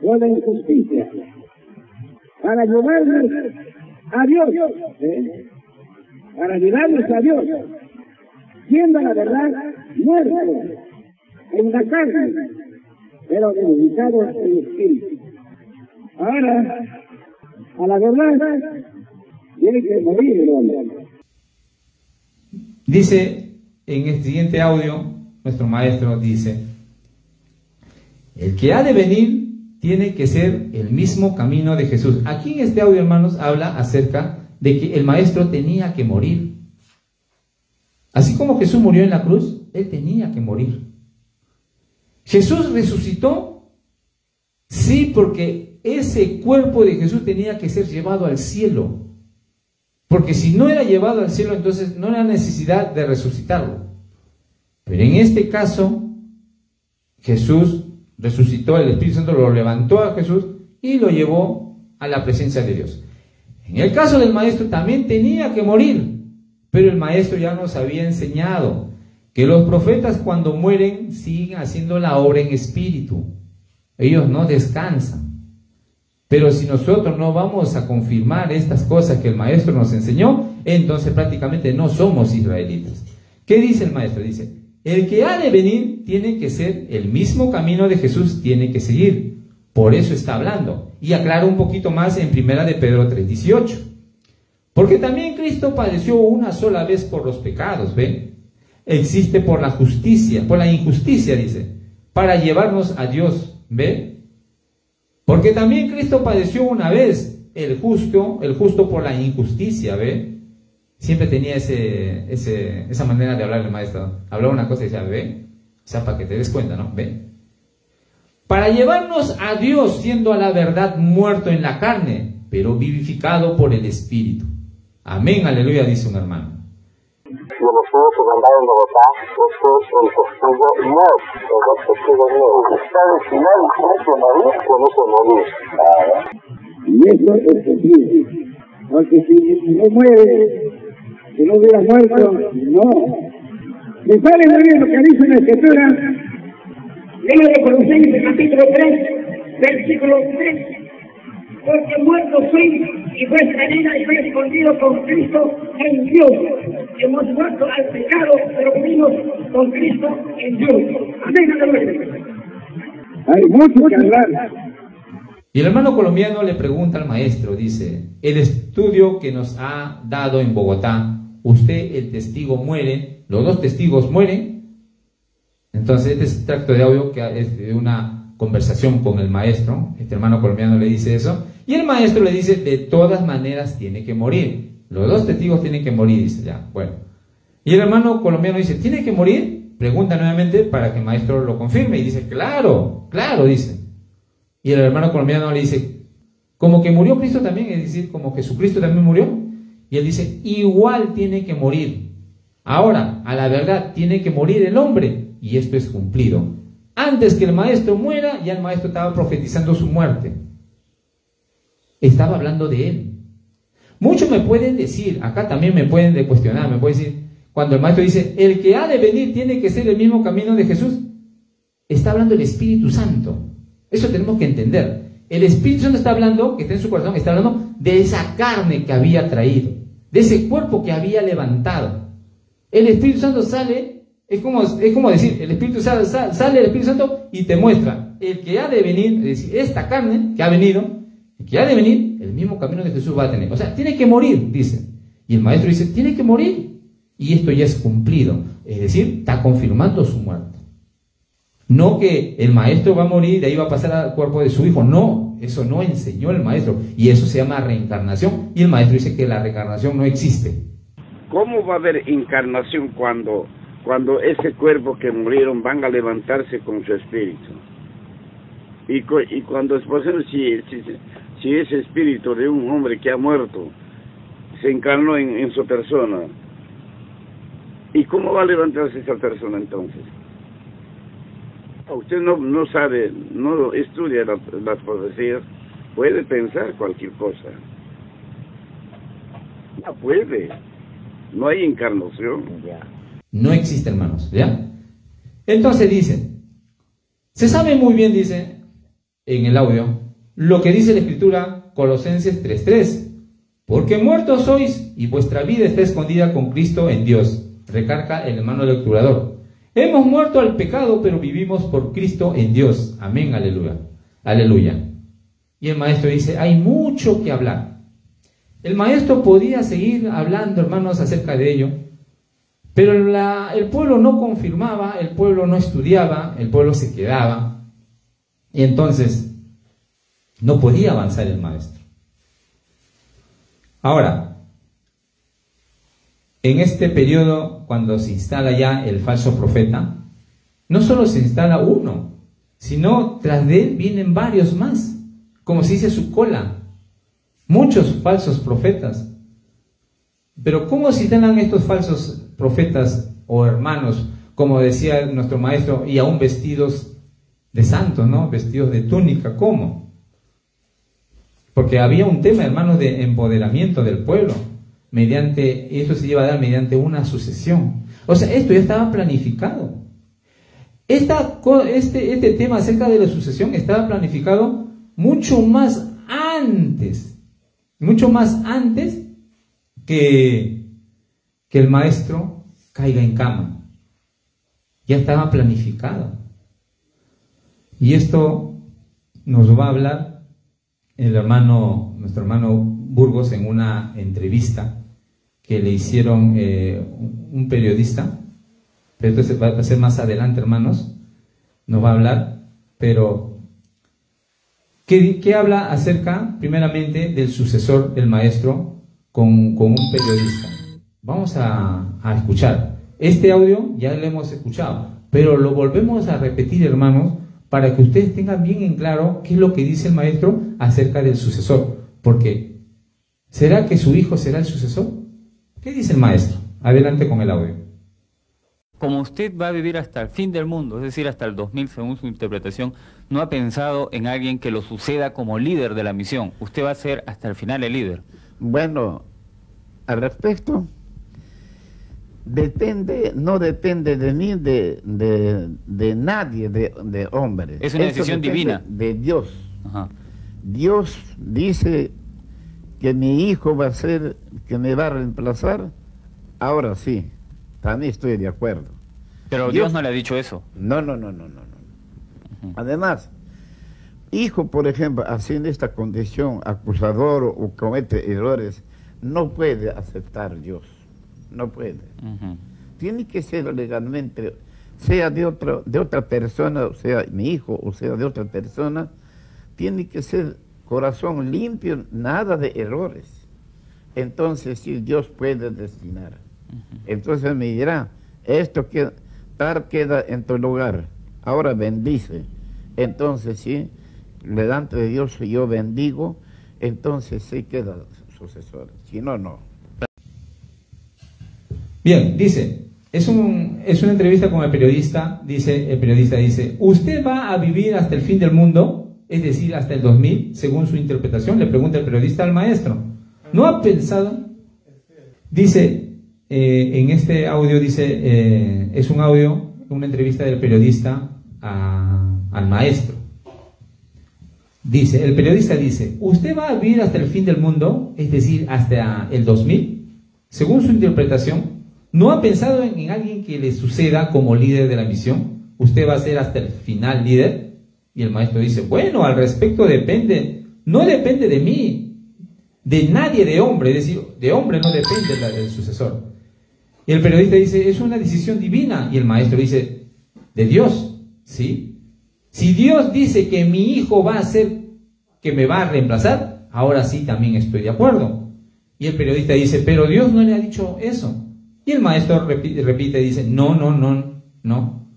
Speaker 6: por la injusticia, para llevarnos a Dios. ¿Ves? Para llevarnos a Dios, siendo la verdad muerto en la carne, pero vivificado en el espíritu. Ahora, a la verdad, tiene que morir el hombre.
Speaker 3: Dice en el siguiente audio, nuestro maestro dice, el que ha de venir tiene que ser el mismo camino de Jesús. Aquí en este audio, hermanos, habla acerca de que el maestro tenía que morir. Así como Jesús murió en la cruz, él tenía que morir. Jesús resucitó, sí, porque ese cuerpo de Jesús tenía que ser llevado al cielo. Porque si no era llevado al cielo, entonces no era necesidad de resucitarlo. Pero en este caso, Jesús resucitó, el Espíritu Santo lo levantó a Jesús y lo llevó a la presencia de Dios. En el caso del maestro también tenía que morir, pero el maestro ya nos había enseñado que los profetas cuando mueren siguen haciendo la obra en espíritu. Ellos no descansan. Pero si nosotros no vamos a confirmar estas cosas que el maestro nos enseñó, entonces prácticamente no somos israelitas. ¿Qué dice el maestro? Dice, el que ha de venir tiene que ser el mismo camino de Jesús, tiene que seguir. Por eso está hablando. Y aclara un poquito más en 1 de Pedro 3:18. Porque también Cristo padeció una sola vez por los pecados, ¿ven? Existe por la justicia, por la injusticia, dice, para llevarnos a Dios, ¿ven? Porque también Cristo padeció una vez, el justo por la injusticia, ¿ven? Siempre tenía esa manera de hablar el maestro. Hablaba una cosa y decía, ¿ven? O sea, para que te des cuenta, ¿no? ¿Ven? Para llevarnos a Dios, siendo a la verdad muerto en la carne, pero vivificado por el Espíritu. Amén, aleluya, dice un hermano.
Speaker 2: Y el estudio que mandaba en Bogotá es el testigo nuevo, el testigo nuevo. Está destinado a morir con eso morir.
Speaker 6: Y eso es posible. Porque si no muere, si no hubiera muerto, no. Me sale muy bien lo que dice la Escritura. Libro de Colosenses, capítulo 3, versículo 3. Porque muertos sois y vuestra vida está escondido con Cristo en Dios. Hemos muerto al pecado, pero vivimos con Cristo en Dios. Amén. Hay mucho que hablar.
Speaker 3: Y el hermano colombiano le pregunta al maestro, dice, el estudio que nos ha dado en Bogotá, usted, el testigo, muere, los dos testigos mueren. Entonces este extracto de audio que es de una conversación con el maestro, este hermano colombiano le dice eso, y el maestro le dice, de todas maneras tiene que morir, los dos testigos tienen que morir, dice ya, bueno. Y el hermano colombiano dice, ¿tiene que morir? Pregunta nuevamente para que el maestro lo confirme, y dice, claro, claro, dice. Y el hermano colombiano le dice, como que murió Cristo también, es decir, como Jesucristo también murió. Y él dice, igual tiene que morir. Ahora, a la verdad, tiene que morir el hombre, y esto es cumplido. Antes que el maestro muera, ya el maestro estaba profetizando su muerte. Estaba hablando de él. Muchos me pueden decir, acá también me pueden cuestionar, me pueden decir, cuando el maestro dice, el que ha de venir tiene que ser el mismo camino de Jesús, está hablando el Espíritu Santo. Eso tenemos que entender. El Espíritu Santo está hablando, que está en su corazón, está hablando de esa carne que había traído, de ese cuerpo que había levantado. El Espíritu Santo sale, es como decir, el Espíritu sale el Espíritu Santo y te muestra, el que ha de venir, es decir, esta carne que ha venido, y que ha de venir, el mismo camino de Jesús va a tener. O sea, tiene que morir, dice. Y el maestro dice, tiene que morir. Y esto ya es cumplido. Es decir, está confirmando su muerte. No que el maestro va a morir y de ahí va a pasar al cuerpo de su hijo. No, eso no enseñó el maestro. Y eso se llama reencarnación. Y el maestro dice que la reencarnación no existe.
Speaker 4: ¿Cómo va a haber encarnación cuando ese cuerpo que murieron van a levantarse con su espíritu? Y cuando es posible, si ese espíritu de un hombre que ha muerto se encarnó en su persona, ¿y cómo va a levantarse esa persona entonces? Usted no sabe, no estudia las profecías, puede pensar cualquier cosa. No puede. No hay encarnación.
Speaker 3: No existe, hermanos, ¿ya? Entonces dice, se sabe muy bien, dice, en el audio, lo que dice la Escritura, Colosenses 3:3. Porque muertos sois y vuestra vida está escondida con Cristo en Dios. Recarga el hermano lecturador. Hemos muerto al pecado, pero vivimos por Cristo en Dios. Amén, aleluya. Aleluya. Y el maestro dice, hay mucho que hablar. El maestro podía seguir hablando, hermanos, acerca de ello, pero el pueblo no confirmaba, el pueblo no estudiaba, el pueblo se quedaba. Y entonces no podía avanzar el maestro. Ahora, en este periodo, cuando se instala ya el falso profeta, no solo se instala uno, sino tras de él vienen varios más, como se dice su cola, muchos falsos profetas. Pero ¿cómo se instalan estos falsos profetas o hermanos, como decía nuestro maestro, y aún vestidos de santos, ¿no? Vestidos de túnica? ¿Cómo? Porque había un tema, hermanos, de empoderamiento del pueblo. Esto se lleva a dar mediante una sucesión. O sea, esto ya estaba planificado. Este tema acerca de la sucesión estaba planificado mucho más antes que el maestro caiga en cama. Ya estaba planificado. Y esto nos va a hablar nuestro hermano Burgos en una entrevista que le hicieron un periodista, pero esto va a ser más adelante, hermanos, nos va a hablar, pero ¿qué habla acerca, primeramente, del sucesor del maestro con un periodista? Vamos a escuchar. Este audio ya lo hemos escuchado, pero lo volvemos a repetir, hermanos, para que ustedes tengan bien en claro qué es lo que dice el maestro acerca del sucesor. Porque, ¿será que su hijo será el sucesor? ¿Qué dice el maestro? Adelante con el audio.
Speaker 7: Como usted va a vivir hasta el fin del mundo, es decir, hasta el 2000, según su interpretación, no ha pensado en alguien que lo suceda como líder de la misión. Usted va a ser hasta el final el líder.
Speaker 2: Bueno, al respecto, no depende de mí, de nadie, de hombres.
Speaker 7: Es una decisión divina.
Speaker 2: De Dios.
Speaker 7: Ajá.
Speaker 2: Dios dice que mi hijo va a ser, que me va a reemplazar. Ahora sí, también estoy de acuerdo.
Speaker 7: Pero Dios no le ha dicho eso.
Speaker 2: No. Además, hijo, por ejemplo, haciendo esta condición, acusador o comete errores, no puede aceptar Dios. No puede. Tiene que ser legalmente, sea de otra persona, o sea mi hijo, o sea de otra persona, tiene que ser corazón limpio, nada de errores. Entonces sí, Dios puede destinar. Entonces me dirá, esto queda en tu lugar, ahora bendice. Entonces sí, delante de Dios yo bendigo, entonces sí queda sucesor, si no, no.
Speaker 3: Bien, dice, es una entrevista con el periodista dice, ¿usted va a vivir hasta el fin del mundo? Es decir, hasta el 2000, según su interpretación, le pregunta el periodista al maestro. ¿No ha pensado? Dice, en este audio dice, es un audio, una entrevista del periodista al maestro. Dice, el periodista dice, ¿usted va a vivir hasta el fin del mundo? Es decir, hasta el 2000, según su interpretación. ¿No ha pensado en alguien que le suceda como líder de la misión? ¿Usted va a ser hasta el final líder? Y el maestro dice, bueno, al respecto depende no depende de mí, de nadie, de hombre, es decir, de hombre no depende del sucesor. Y el periodista dice, es una decisión divina, y el maestro dice, de Dios, ¿sí? Si Dios dice que mi hijo va a ser, que me va a reemplazar, ahora sí también estoy de acuerdo. Y el periodista dice, pero Dios no le ha dicho eso. Y el maestro repite y dice, no.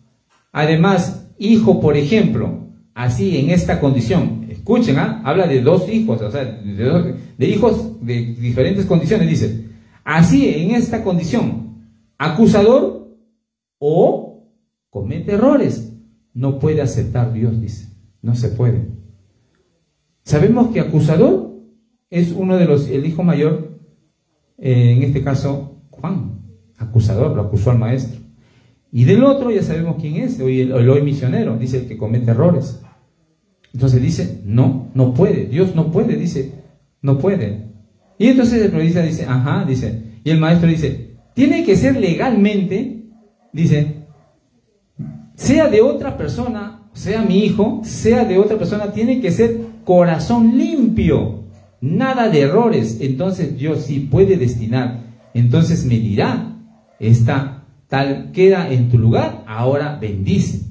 Speaker 3: Además, hijo, por ejemplo, así en esta condición, escuchen, habla de dos hijos, o sea, de hijos de diferentes condiciones, dice, así en esta condición, acusador o comete errores, no puede aceptar Dios, dice, no se puede. Sabemos que acusador es uno de los, el hijo mayor, en este caso Juan, acusador, lo acusó al maestro. Y del otro ya sabemos quién es, el hoy misionero, dice el que comete errores. Entonces dice, no puede, Dios no puede, dice, no puede. Y entonces el periodista dice, dice, y el maestro dice, tiene que ser legalmente, dice, sea de otra persona, sea mi hijo, sea de otra persona, tiene que ser corazón limpio, nada de errores. Entonces Dios sí puede destinar, entonces me dirá, esta tal queda en tu lugar, ahora bendice.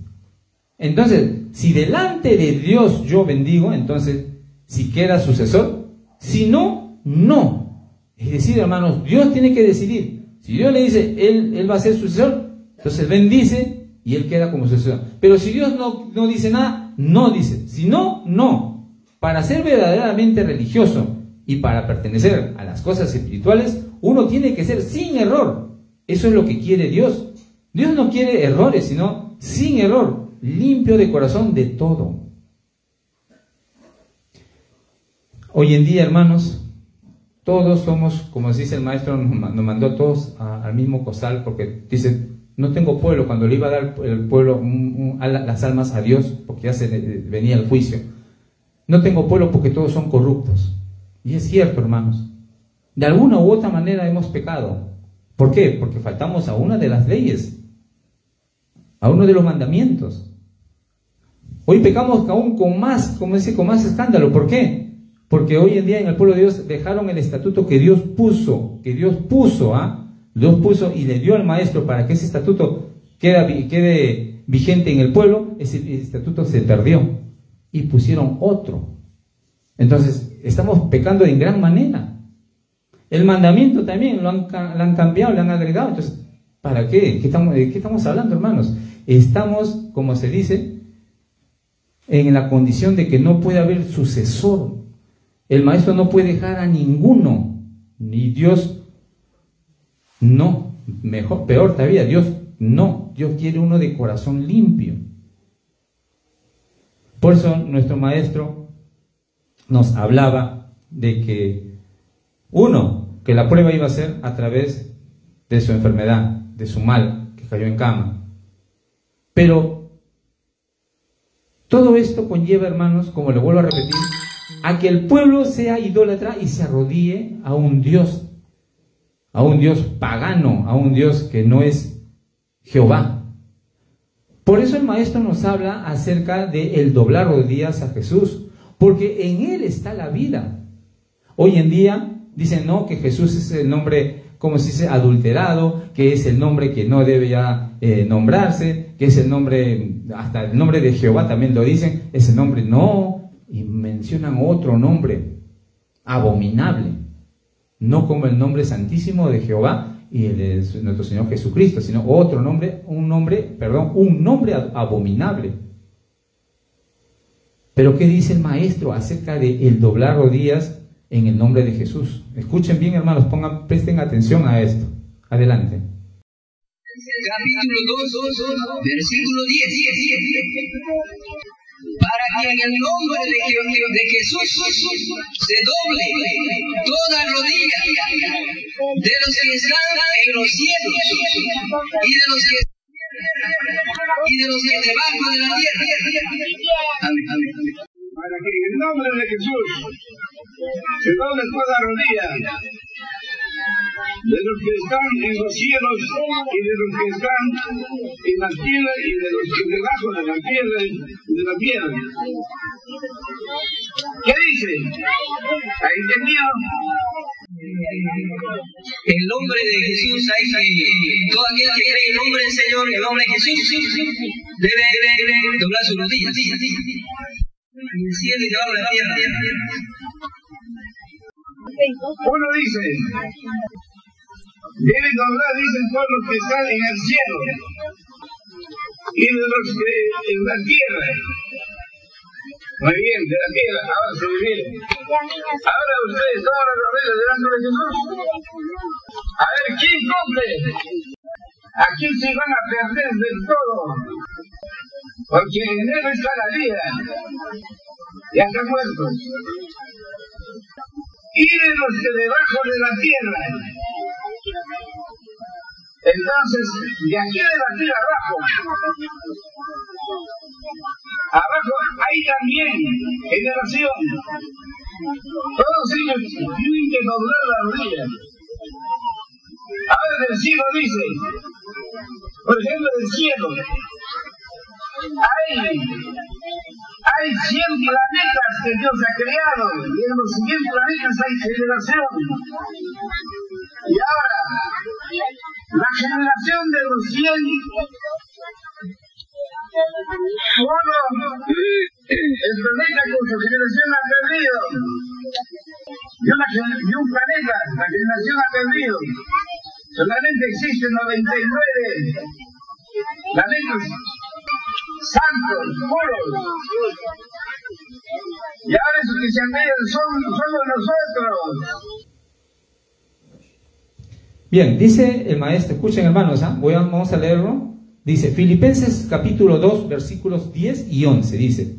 Speaker 3: Entonces, si delante de Dios yo bendigo, entonces si queda sucesor, si no, no. Es decir, hermanos, Dios tiene que decidir. Si Dios le dice, él va a ser sucesor, entonces bendice y él queda como sucesor. Pero si Dios no dice nada, no dice. Si no, no. Para ser verdaderamente religioso y para pertenecer a las cosas espirituales, uno tiene que ser sin error. Eso es lo que quiere Dios. Dios no quiere errores, sino sin error, limpio de corazón de todo. Hoy en día, hermanos, todos somos, como dice el maestro, nos mandó a todos al mismo costal, porque dice, no tengo pueblo, cuando le iba a dar el pueblo las almas a Dios, porque ya venía el juicio. No tengo pueblo porque todos son corruptos. Y es cierto, hermanos. De alguna u otra manera hemos pecado. ¿Por qué? Porque faltamos a una de las leyes, a uno de los mandamientos. Hoy pecamos aún con más, como dice, con más escándalo. ¿Por qué? Porque hoy en día en el pueblo de Dios dejaron el estatuto que Dios puso, Dios puso y le dio al maestro para que ese estatuto quede vigente en el pueblo. Ese estatuto se perdió y pusieron otro. Entonces estamos pecando en gran manera. El mandamiento también lo han cambiado, lo han agregado. Entonces, ¿para qué? ¿De qué estamos hablando, hermanos? Estamos, como se dice, en la condición de que no puede haber sucesor. El maestro no puede dejar a ninguno, ni Dios, no, mejor, peor todavía, Dios no, Dios quiere uno de corazón limpio. Por eso nuestro maestro nos hablaba de que, que la prueba iba a ser a través de su enfermedad, de su mal, que cayó en cama. Pero todo esto conlleva, hermanos, como lo vuelvo a repetir, a que el pueblo sea idólatra y se arrodille a un Dios pagano, a un Dios que no es Jehová. Por eso el maestro nos habla acerca de el doblar rodillas a Jesús, porque en él está la vida. Hoy en día dicen no, que Jesús es el nombre, como se dice, adulterado, que es el nombre que no debe ya nombrarse, que es el nombre, hasta el nombre de Jehová también lo dicen, ese nombre no, y mencionan otro nombre abominable, no como el nombre santísimo de Jehová y el de nuestro Señor Jesucristo, sino otro nombre, un nombre abominable. Pero ¿qué dice el maestro acerca de el doblar rodillas en el nombre de Jesús? Escuchen bien, hermanos, presten atención a esto. Adelante.
Speaker 8: Capítulo 2, versículo 10. Para que en el nombre de Jesús se doble toda rodilla de los que están en los cielos y de los que debajo de la tierra. Amén.
Speaker 6: Para que en el nombre de Jesús se doble toda rodilla
Speaker 4: de los que están en los cielos y de los que están en la tierra y de los que debajo de la tierra y de la tierra. ¿Qué dice? ¿Ha entendido?
Speaker 8: En el nombre de Jesús hay que, todo aquel que cree en el nombre del Señor, en el nombre de Jesús, debe doblar sus rodillas. En el cielo y debajo de la tierra.
Speaker 4: Uno dice, deben doblar, dicen todos los que están en el cielo y de los que en la tierra. Muy bien, de la tierra, ahora se divide. Ahora ustedes todas las rodillas delante de Jesús. A ver, ¿quién cumple? Aquí se van a perder del todo, porque en él está la vida. Ya están muertos. Y de los que debajo de la tierra. Entonces, de aquí de la tierra abajo hay también generación. Todos ellos tienen que doblar la rodilla. Ahora del cielo dice, por ejemplo, del cielo, hay 100 planetas que Dios ha creado, y en los 100 planetas hay generación. Y ahora, la generación de los 100, solo el planeta con su generación ha perdido. Y un planeta, la generación ha perdido. Solamente existen 99 planetas santos, puros. Y ahora esos que se han perdido somos nosotros.
Speaker 3: Bien, dice el maestro, escuchen hermanos, vamos a leerlo. Dice, Filipenses capítulo 2, versículos 10 y 11, dice,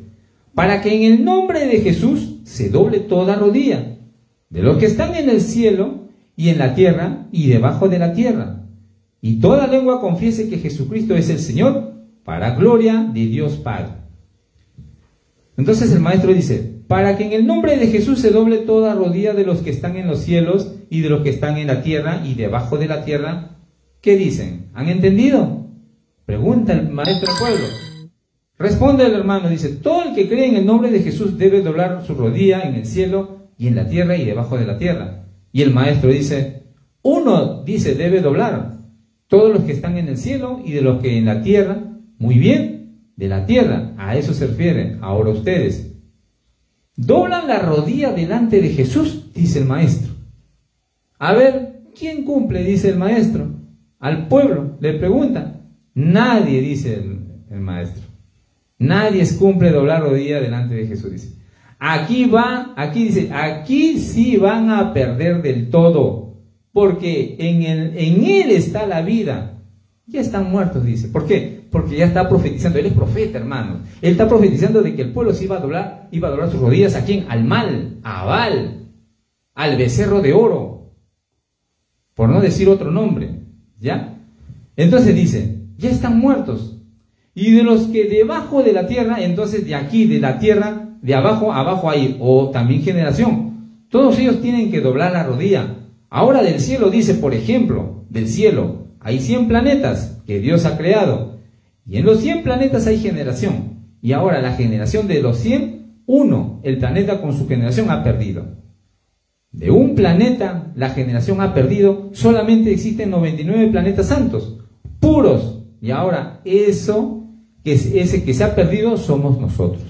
Speaker 3: para que en el nombre de Jesús se doble toda rodilla, de los que están en el cielo y en la tierra y debajo de la tierra, y toda lengua confiese que Jesucristo es el Señor, para gloria de Dios Padre. Entonces el maestro dice, para que en el nombre de Jesús se doble toda rodilla de los que están en los cielos y de los que están en la tierra y debajo de la tierra. ¿Qué dicen? ¿Han entendido? Pregunta el maestro al pueblo. Responde el hermano, dice, todo el que cree en el nombre de Jesús debe doblar su rodilla en el cielo y en la tierra y debajo de la tierra. Y el maestro dice, uno dice debe doblar, todos los que están en el cielo y de los que en la tierra. Muy bien, de la tierra, a eso se refieren. Ahora ustedes doblan la rodilla delante de Jesús, dice el maestro. A ver, ¿quién cumple? Dice el maestro. Al pueblo le pregunta. Nadie, dice el maestro. Nadie cumple doblar rodilla delante de Jesús, dice. Aquí dice, aquí sí van a perder del todo, porque en él está la vida. Ya están muertos, dice. ¿Por qué? Porque ya está profetizando. Él es profeta, hermano. Él está profetizando de que el pueblo se iba a doblar sus rodillas. ¿A quién? Al mal, a Baal, al becerro de oro, por no decir otro nombre, ¿ya? Entonces dice, ya están muertos. Y de los que debajo de la tierra, entonces de aquí, de la tierra, de abajo hay, o también generación. Todos ellos tienen que doblar la rodilla. Ahora del cielo dice, por ejemplo, del cielo, hay 100 planetas que Dios ha creado. Y en los 100 planetas hay generación. Y ahora la generación de los 100, el planeta con su generación ha perdido. De un planeta, la generación ha perdido, solamente existen 99 planetas santos, puros. Y ahora ese que se ha perdido somos nosotros.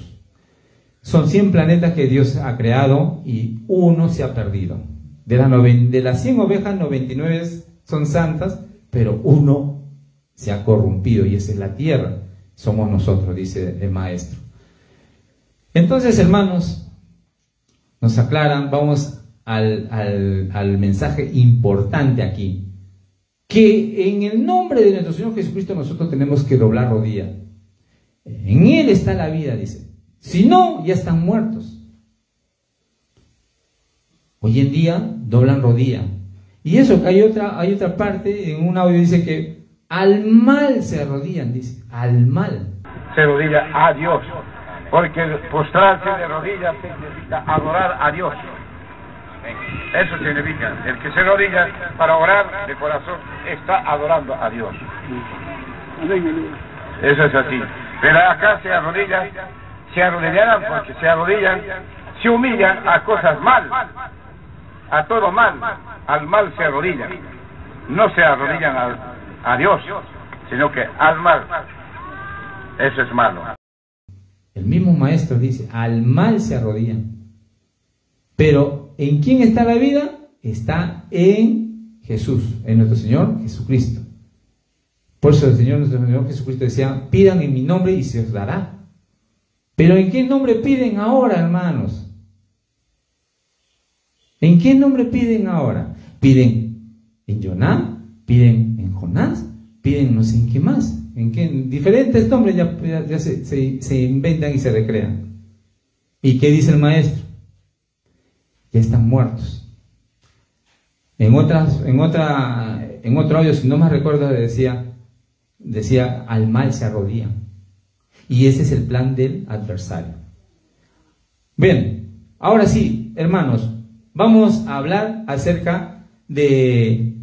Speaker 3: Son 100 planetas que Dios ha creado y uno se ha perdido. De las 100 ovejas, 99 son santas, pero uno se ha corrompido y esa es la tierra. Somos nosotros, dice el maestro. Entonces, hermanos, nos aclaran, vamos al mensaje importante aquí. Que en el nombre de nuestro Señor Jesucristo nosotros tenemos que doblar rodilla. En Él está la vida, dice. Si no, ya están muertos. Hoy en día doblan rodilla. Y eso que hay otra parte, en un audio dice que al mal se arrodillan, dice, al mal.
Speaker 9: Se arrodilla a Dios, porque postrarse de rodillas significa adorar a Dios. Eso significa, el que se arrodilla para orar de corazón está adorando a Dios. Eso es así. Pero acá se arrodillarán porque se arrodillan, se humillan a cosas mal, a todo mal, al mal se arrodillan. No se arrodillan a Dios, sino que al mal. Eso es malo.
Speaker 3: El mismo maestro dice, al mal se arrodillan. Pero, ¿en quién está la vida? Está en Jesús, en nuestro Señor Jesucristo. Por eso nuestro Señor Jesucristo decía, pidan en mi nombre y se os dará. Pero ¿en qué nombre piden ahora, hermanos? ¿En qué nombre piden ahora? Piden en Yoná, piden en Jonás, piden no sé en qué más. En diferentes nombres ya se inventan y se recrean. ¿Y qué dice el maestro? Ya están muertos. En otro audio, si no me recuerdo, decía al mal se arrodillan. Y ese es el plan del adversario. Bien, ahora sí, hermanos, vamos a hablar acerca de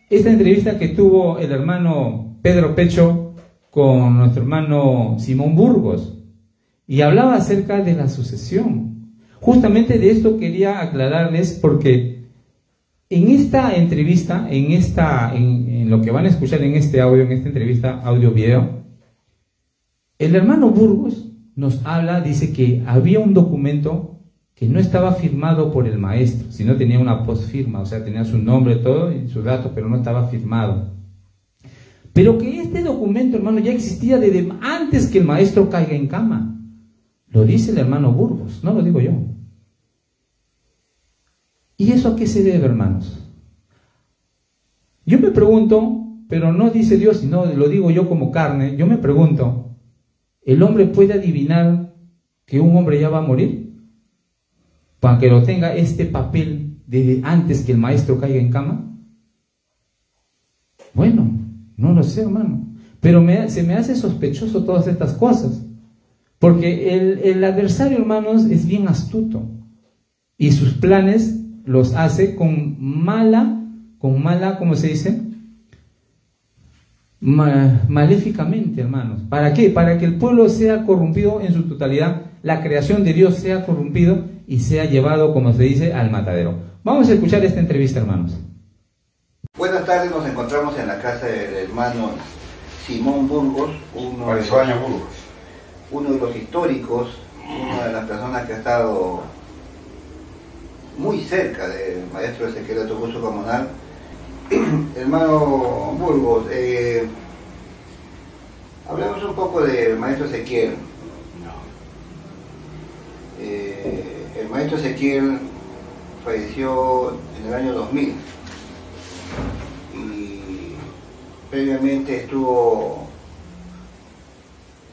Speaker 3: esta entrevista que tuvo el hermano Pedro Pecho con nuestro hermano Simón Burgos. Y hablaba acerca de la sucesión. Justamente de esto quería aclararles porque en esta entrevista, en lo que van a escuchar en este audio, en esta entrevista audio-video, el hermano Burgos nos habla, dice que había un documento que no estaba firmado por el maestro, sino tenía una postfirma, o sea, tenía su nombre, todo y sus datos, pero no estaba firmado. Pero que este documento, hermano, ya existía desde antes que el maestro caiga en cama. Lo dice el hermano Burgos, no lo digo yo. ¿Y eso a qué se debe, hermanos? Yo me pregunto, pero no dice Dios, sino lo digo yo como carne, yo me pregunto, ¿el hombre puede adivinar que un hombre ya va a morir? Para que lo tenga este papel desde antes que el maestro caiga en cama. Bueno, no lo sé, hermano, pero se me hace sospechoso todas estas cosas, porque el adversario, hermanos, es bien astuto y sus planes los hace con mala, ¿cómo se dice? Maléficamente, hermanos. ¿Para qué? Para que el pueblo sea corrompido en su totalidad, la creación de Dios sea corrompido y sea llevado, como se dice, al matadero. Vamos a escuchar esta entrevista, hermanos.
Speaker 10: Buenas tardes, nos encontramos en la casa del hermano Simón Burgos, uno de los históricos, una de las personas que ha estado muy cerca del maestro Ezequiel Tocuso Comunal. Hermano Burgos, hablemos un poco del maestro Ezequiel. El maestro Ezequiel falleció en el año 2000 y previamente estuvo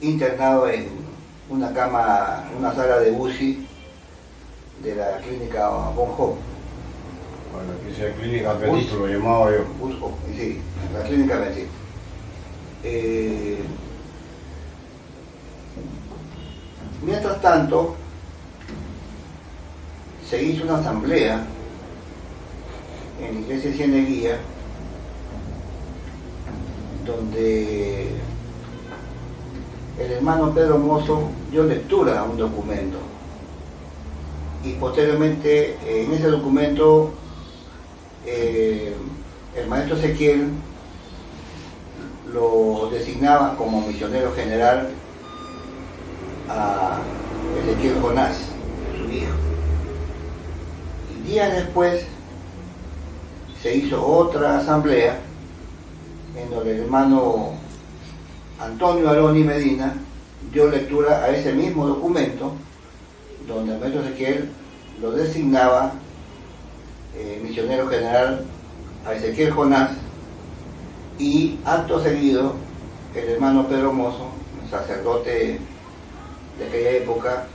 Speaker 10: internado en una cama, en una sala de UCI de la clínica Bonhoeffer.
Speaker 11: Bueno, aquí sea clínica Petit, lo llamaba yo.
Speaker 10: Sí, la clínica Petit. Mientras tanto, se hizo una asamblea en la iglesia de Cieneguía, donde el hermano Pedro Mozo dio lectura a un documento. Y posteriormente, en ese documento, el maestro Ezequiel lo designaba como misionero general a Ezequiel Jonás, su hijo. Y días después se hizo otra asamblea en donde el hermano Antonio Aroni Medina dio lectura a ese mismo documento, donde el maestro Ezequiel lo designaba misionero general a Ezequiel Jonás, y acto seguido el hermano Pedro Mozo, sacerdote de aquella época,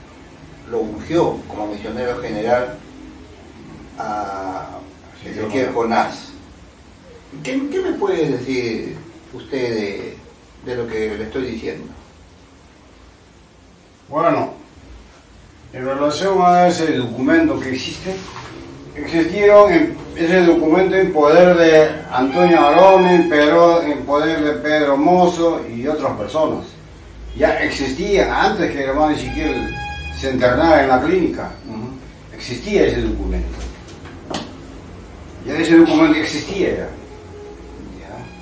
Speaker 10: lo ungió como misionero general a Ezequiel Jonás. ¿Qué me puede decir usted de lo que le estoy diciendo?
Speaker 11: Bueno, En relación a ese documento que existe, existieron ese documento en poder de Antonio Aroni, pero en poder de Pedro Mozo y otras personas. Ya existía antes que el hermano Ezequiel se internara en la clínica. Existía ese documento. Ya ese documento existía ya.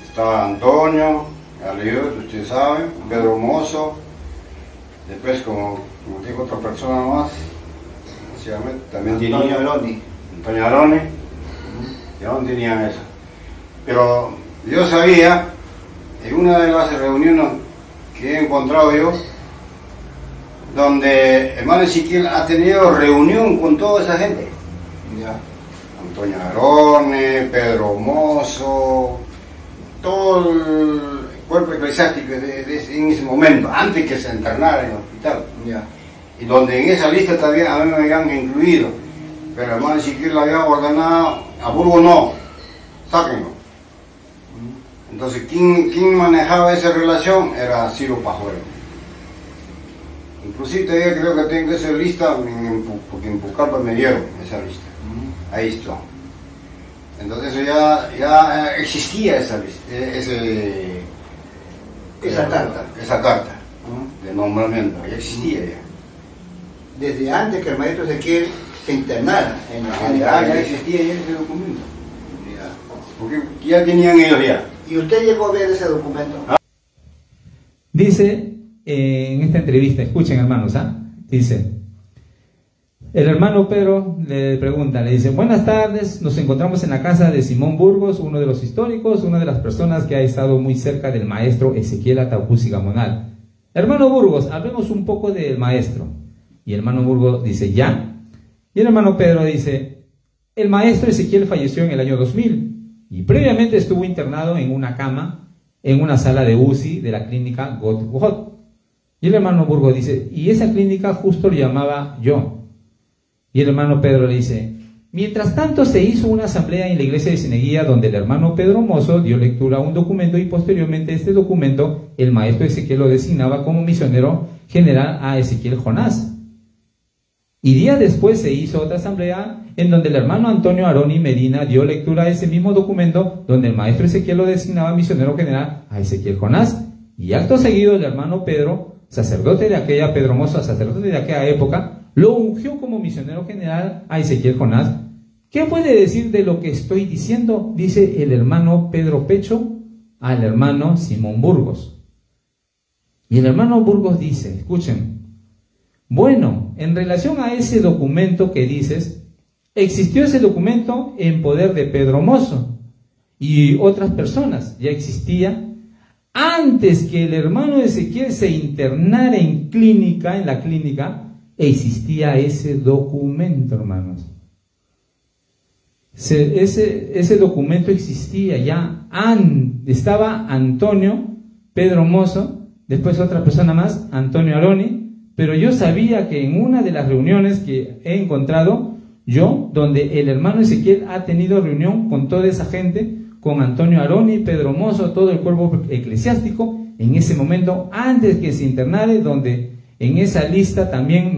Speaker 11: Estaba Antonio, Aliud, ustedes saben, Pedro Mozo, después como tengo otra persona más, también tenía Antonio Aroni, ya no tenían eso. Pero yo sabía, en una de las reuniones que he encontrado yo, donde hermano Ezequiel ha tenido reunión con toda esa gente, ya. Antonio Aroni, Pedro Mozo, todo el cuerpo eclesiástico en ese momento, antes que se internara en el hospital, ya. Y donde en esa lista también a mí me habían incluido, pero el hermano Ezequiel le había ordenado, a Burgos no, sáquenlo. Entonces, ¿quién manejaba esa relación? Era Ciro Pajuelo. Inclusive todavía creo que tengo esa lista, porque en Pucallpa me dieron esa lista. Ahí está. Entonces eso ya existía esa lista, esa carta de nombramiento, ya existía ya.
Speaker 10: Desde antes que el maestro Ezequiel se internara en la
Speaker 11: clínica. Ya existía ya ese documento. Porque ya tenían ellos ya.
Speaker 10: ¿Y usted llegó a ver ese documento?
Speaker 3: Dice en esta entrevista, escuchen hermanos, dice, el hermano Pedro le pregunta, le dice, buenas tardes, nos encontramos en la casa de Simón Burgos, uno de los históricos, una de las personas que ha estado muy cerca del maestro Ezequiel Atahualpa Gamonal. Hermano Burgos, hablemos un poco del maestro. Y el hermano Burgos dice, ya. Y el hermano Pedro dice, el maestro Ezequiel falleció en el año 2000 y previamente estuvo internado en una cama, en una sala de UCI de la clínica Got. Y el hermano Burgos dice, y esa clínica justo lo llamaba yo. Y el hermano Pedro le dice, mientras tanto se hizo una asamblea en la iglesia de Cieneguía donde el hermano Pedro Mozo dio lectura a un documento y posteriormente este documento el maestro Ezequiel lo designaba como misionero general a Ezequiel Jonás. Y días después se hizo otra asamblea en donde el hermano Antonio Aroni Medina dio lectura a ese mismo documento donde el maestro Ezequiel lo designaba misionero general a Ezequiel Jonás. Y acto seguido el hermano Pedro, sacerdote de aquella, Pedro Mozo, sacerdote de aquella época, lo ungió como misionero general a Ezequiel Jonás. ¿Qué puede decir de lo que estoy diciendo? Dice el hermano Pedro Pecho al hermano Simón Burgos. Y el hermano Burgos dice, escuchen, bueno, en relación a ese documento que dices, existió ese documento en poder de Pedro Mozo y otras personas, ya existía antes que el hermano Ezequiel se internara en la clínica, existía ese documento, hermanos. Ese documento existía ya, estaba Antonio, Pedro Mozo, después otra persona más, Antonio Aroni, pero yo sabía que en una de las reuniones que he encontrado yo, donde el hermano Ezequiel ha tenido reunión con toda esa gente, con Antonio Aroni, Pedro Mozo, todo el cuerpo eclesiástico, en ese momento, antes que se internare, donde en esa lista también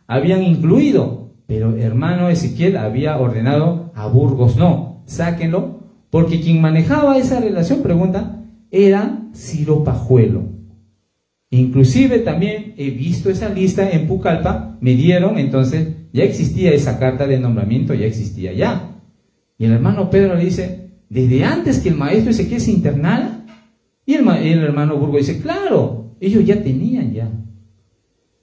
Speaker 3: habían incluido, pero hermano Ezequiel había ordenado a Burgos, no, sáquenlo, porque quien manejaba esa relación, pregunta, era Ciro Pajuelo. Inclusive también he visto esa lista en Pucallpa, me dieron, entonces ya existía esa carta de nombramiento, ya existía ya. Y el hermano Pedro le dice, desde antes que el maestro Ezequiel se internara, y el hermano Burgos dice, claro, ellos ya tenían ya.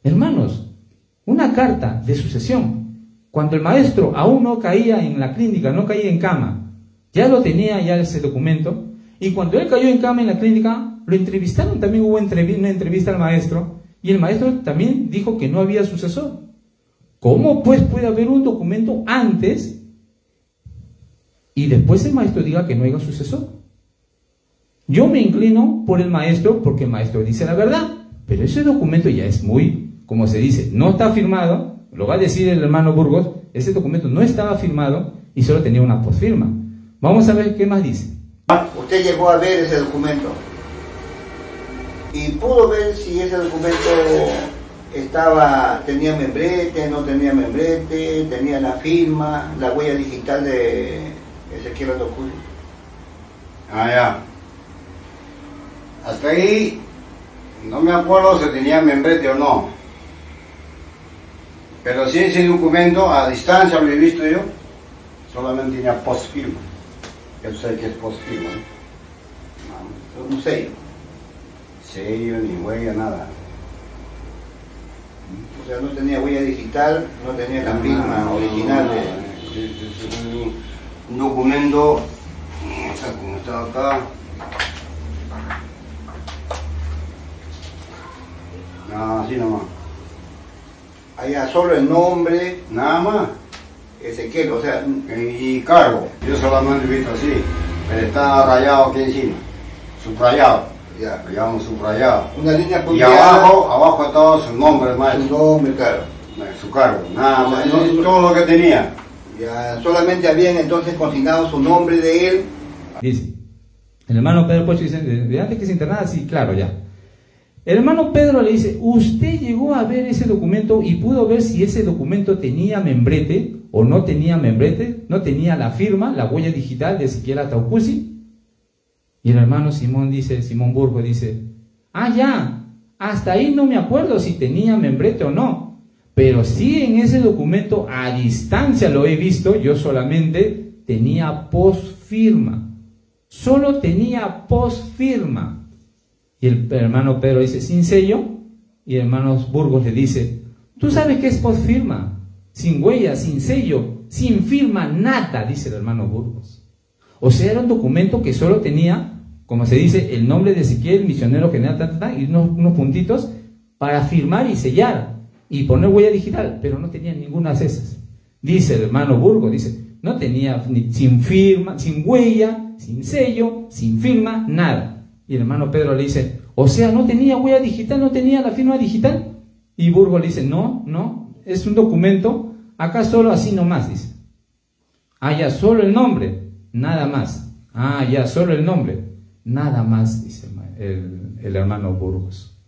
Speaker 3: Hermanos, una carta de sucesión, cuando el maestro aún no caía en la clínica, no caía en cama, ya lo tenía ya ese documento, y cuando él cayó en cama en la clínica, lo entrevistaron, también hubo una entrevista al maestro, y el maestro también dijo que no había sucesor. ¿Cómo pues puede haber un documento antes y después el maestro diga que no haya sucesor? Yo me inclino por el maestro porque el maestro dice la verdad, pero ese documento ya es muy, como se dice, no está firmado, lo va a decir el hermano Burgos, ese documento no estaba firmado y solo tenía una posfirma. Vamos a ver qué más dice.
Speaker 10: Usted llegó a ver ese documento y pudo ver si ese documento tenía membrete, no tenía membrete, tenía la firma, la huella digital de Ezequiel Ataucusi.
Speaker 11: Ah, ya. Hasta ahí no me acuerdo si tenía membrete o no. Pero sí, ese documento a distancia lo he visto yo, solamente tenía postfirma. Yo sé que es postfirma, ¿no?
Speaker 10: Un sello.
Speaker 11: Sello, ni huella, nada.
Speaker 10: O sea, no tenía huella digital, no tenía la firma original de...
Speaker 11: Es un documento, o sea, como está acá. No, así nomás.
Speaker 10: Allá solo el nombre,
Speaker 11: nada más.
Speaker 10: Ezequiel, o sea...
Speaker 11: Y cargo, yo solamente he visto así, pero está rayado aquí encima, subrayado.
Speaker 10: Ya.
Speaker 11: Lo llamamos subrayado.
Speaker 10: Una línea
Speaker 11: y
Speaker 10: punteada.
Speaker 11: abajo está su nombre, maestro.
Speaker 10: Su nombre, claro.
Speaker 11: Su cargo, nada más,
Speaker 10: Ya,
Speaker 11: no, todo lo que tenía.
Speaker 10: Ya, solamente habían entonces consignado su nombre de él.
Speaker 3: Dice, el hermano Pedro Pocho dice, de antes que se internara, sí, claro, ya. El hermano Pedro le dice, ¿usted llegó a ver ese documento y pudo ver si ese documento tenía membrete o no tenía membrete? ¿No tenía la firma, la huella digital de Ezequiel Ataucusi? Y el hermano Simón Burgos dice, ah, ya, hasta ahí no me acuerdo si tenía membrete o no, pero sí en ese documento a distancia lo he visto, yo solamente tenía postfirma, solo tenía postfirma. Y el hermano Pedro dice, sin sello, y el hermano Burgos le dice, ¿tú sabes qué es postfirma? Sin huella, sin sello, sin firma, nada, dice el hermano Burgos. O sea, era un documento que solo tenía, como se dice, el nombre de Ezequiel, misionero general, y unos puntitos para firmar y sellar y poner huella digital, pero no tenía ninguna de esas. Dice el hermano Burgos, dice, no tenía sin firma, sin huella, sin sello, sin firma, nada. Y el hermano Pedro le dice, o sea, no tenía huella digital, no tenía la firma digital. Y Burgos le dice, no, es un documento, acá solo así nomás, dice. Ah, ya, solo el nombre. Nada más. Ah, ya, solo el nombre. Nada más, dice el hermano Burgos.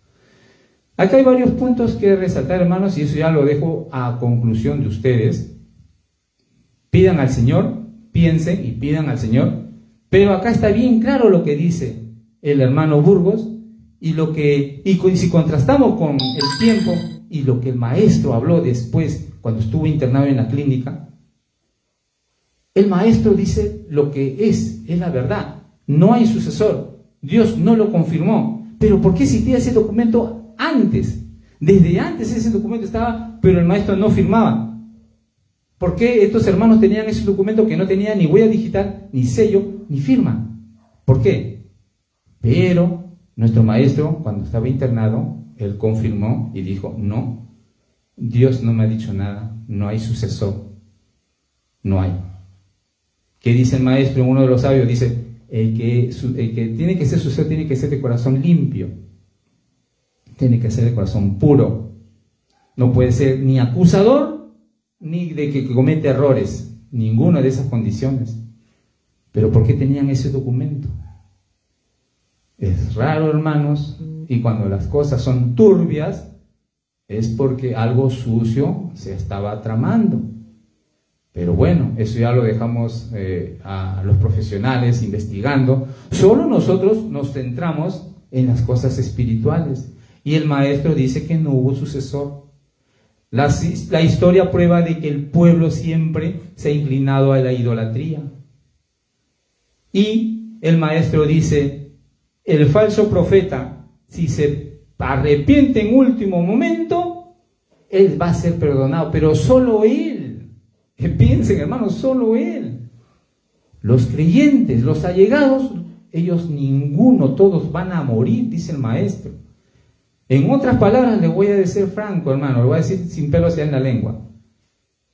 Speaker 3: Acá hay varios puntos que resaltar, hermanos, y eso ya lo dejo a conclusión de ustedes. Pidan al Señor, piensen y pidan al Señor. Pero acá está bien claro lo que dice el hermano Burgos y si contrastamos con el tiempo y lo que el maestro habló después cuando estuvo internado en la clínica. El maestro dice lo que es la verdad. No hay sucesor. Dios no lo confirmó. Pero ¿por qué existía ese documento antes? Desde antes ese documento estaba, pero el maestro no firmaba. ¿Por qué estos hermanos tenían ese documento que no tenía ni huella digital, ni sello, ni firma? ¿Por qué? Pero nuestro maestro, cuando estaba internado, él confirmó y dijo, no, Dios no me ha dicho nada, no hay sucesor. No hay. ¿Qué dice el maestro? Uno de los sabios dice, el que tiene que ser sucesor tiene que ser de corazón limpio, tiene que ser de corazón puro, no puede ser ni acusador ni de que comete errores, ninguna de esas condiciones. Pero ¿por qué tenían ese documento? Es raro, hermanos, y cuando las cosas son turbias es porque algo sucio se estaba tramando. Pero bueno, eso ya lo dejamos a los profesionales investigando. Solo nosotros nos centramos en las cosas espirituales. Y el maestro dice que no hubo sucesor. La historia prueba de que el pueblo siempre se ha inclinado a la idolatría. Y el maestro dice, el falso profeta, si se arrepiente en último momento, él va a ser perdonado, pero solo él. Que piensen, hermanos, solo él. Los creyentes, los allegados, ellos ninguno, todos van a morir, dice el maestro. En otras palabras, le voy a decir franco, hermano, le voy a decir sin pelos en la lengua.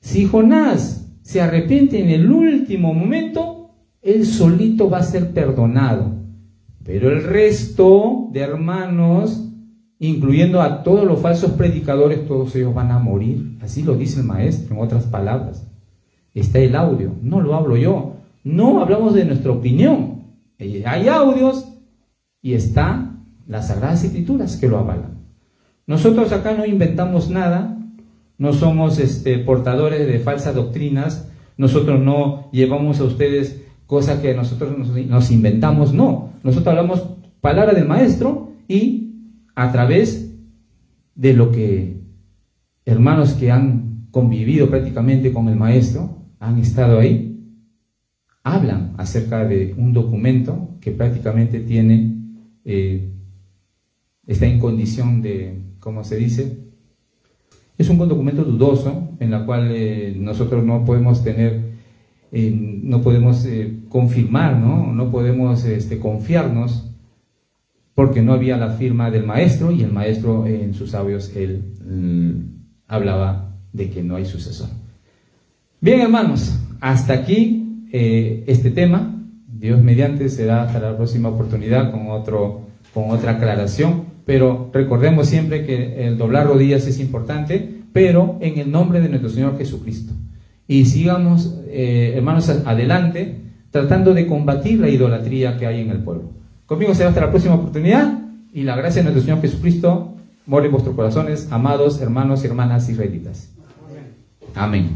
Speaker 3: Si Jonás se arrepiente en el último momento, él solito va a ser perdonado. Pero el resto de hermanos, incluyendo a todos los falsos predicadores, todos ellos van a morir. Así lo dice el maestro, en otras palabras. Está el audio, no lo hablo yo. No hablamos de nuestra opinión. Hay audios y está las Sagradas Escrituras que lo avalan. Nosotros acá no inventamos nada, no somos portadores de falsas doctrinas, nosotros no llevamos a ustedes cosas que nosotros nos inventamos, no. Nosotros hablamos palabra del Maestro y a través de lo que hermanos que han convivido prácticamente con el Maestro, han estado ahí, hablan acerca de un documento que prácticamente tiene, está en condición de, ¿cómo se dice? Es un documento dudoso en la cual nosotros no podemos tener, no podemos confirmar, no podemos confiarnos, porque no había la firma del Maestro, y el Maestro en sus sabios él hablaba de que no hay sucesor. Bien, hermanos, hasta aquí este tema. Dios mediante será hasta la próxima oportunidad con otra aclaración, pero recordemos siempre que el doblar rodillas es importante, pero en el nombre de nuestro Señor Jesucristo. Y sigamos, hermanos, adelante, tratando de combatir la idolatría que hay en el pueblo. Conmigo será hasta la próxima oportunidad, y la gracia de nuestro Señor Jesucristo more en vuestros corazones, amados hermanos y hermanas israelitas. Amén.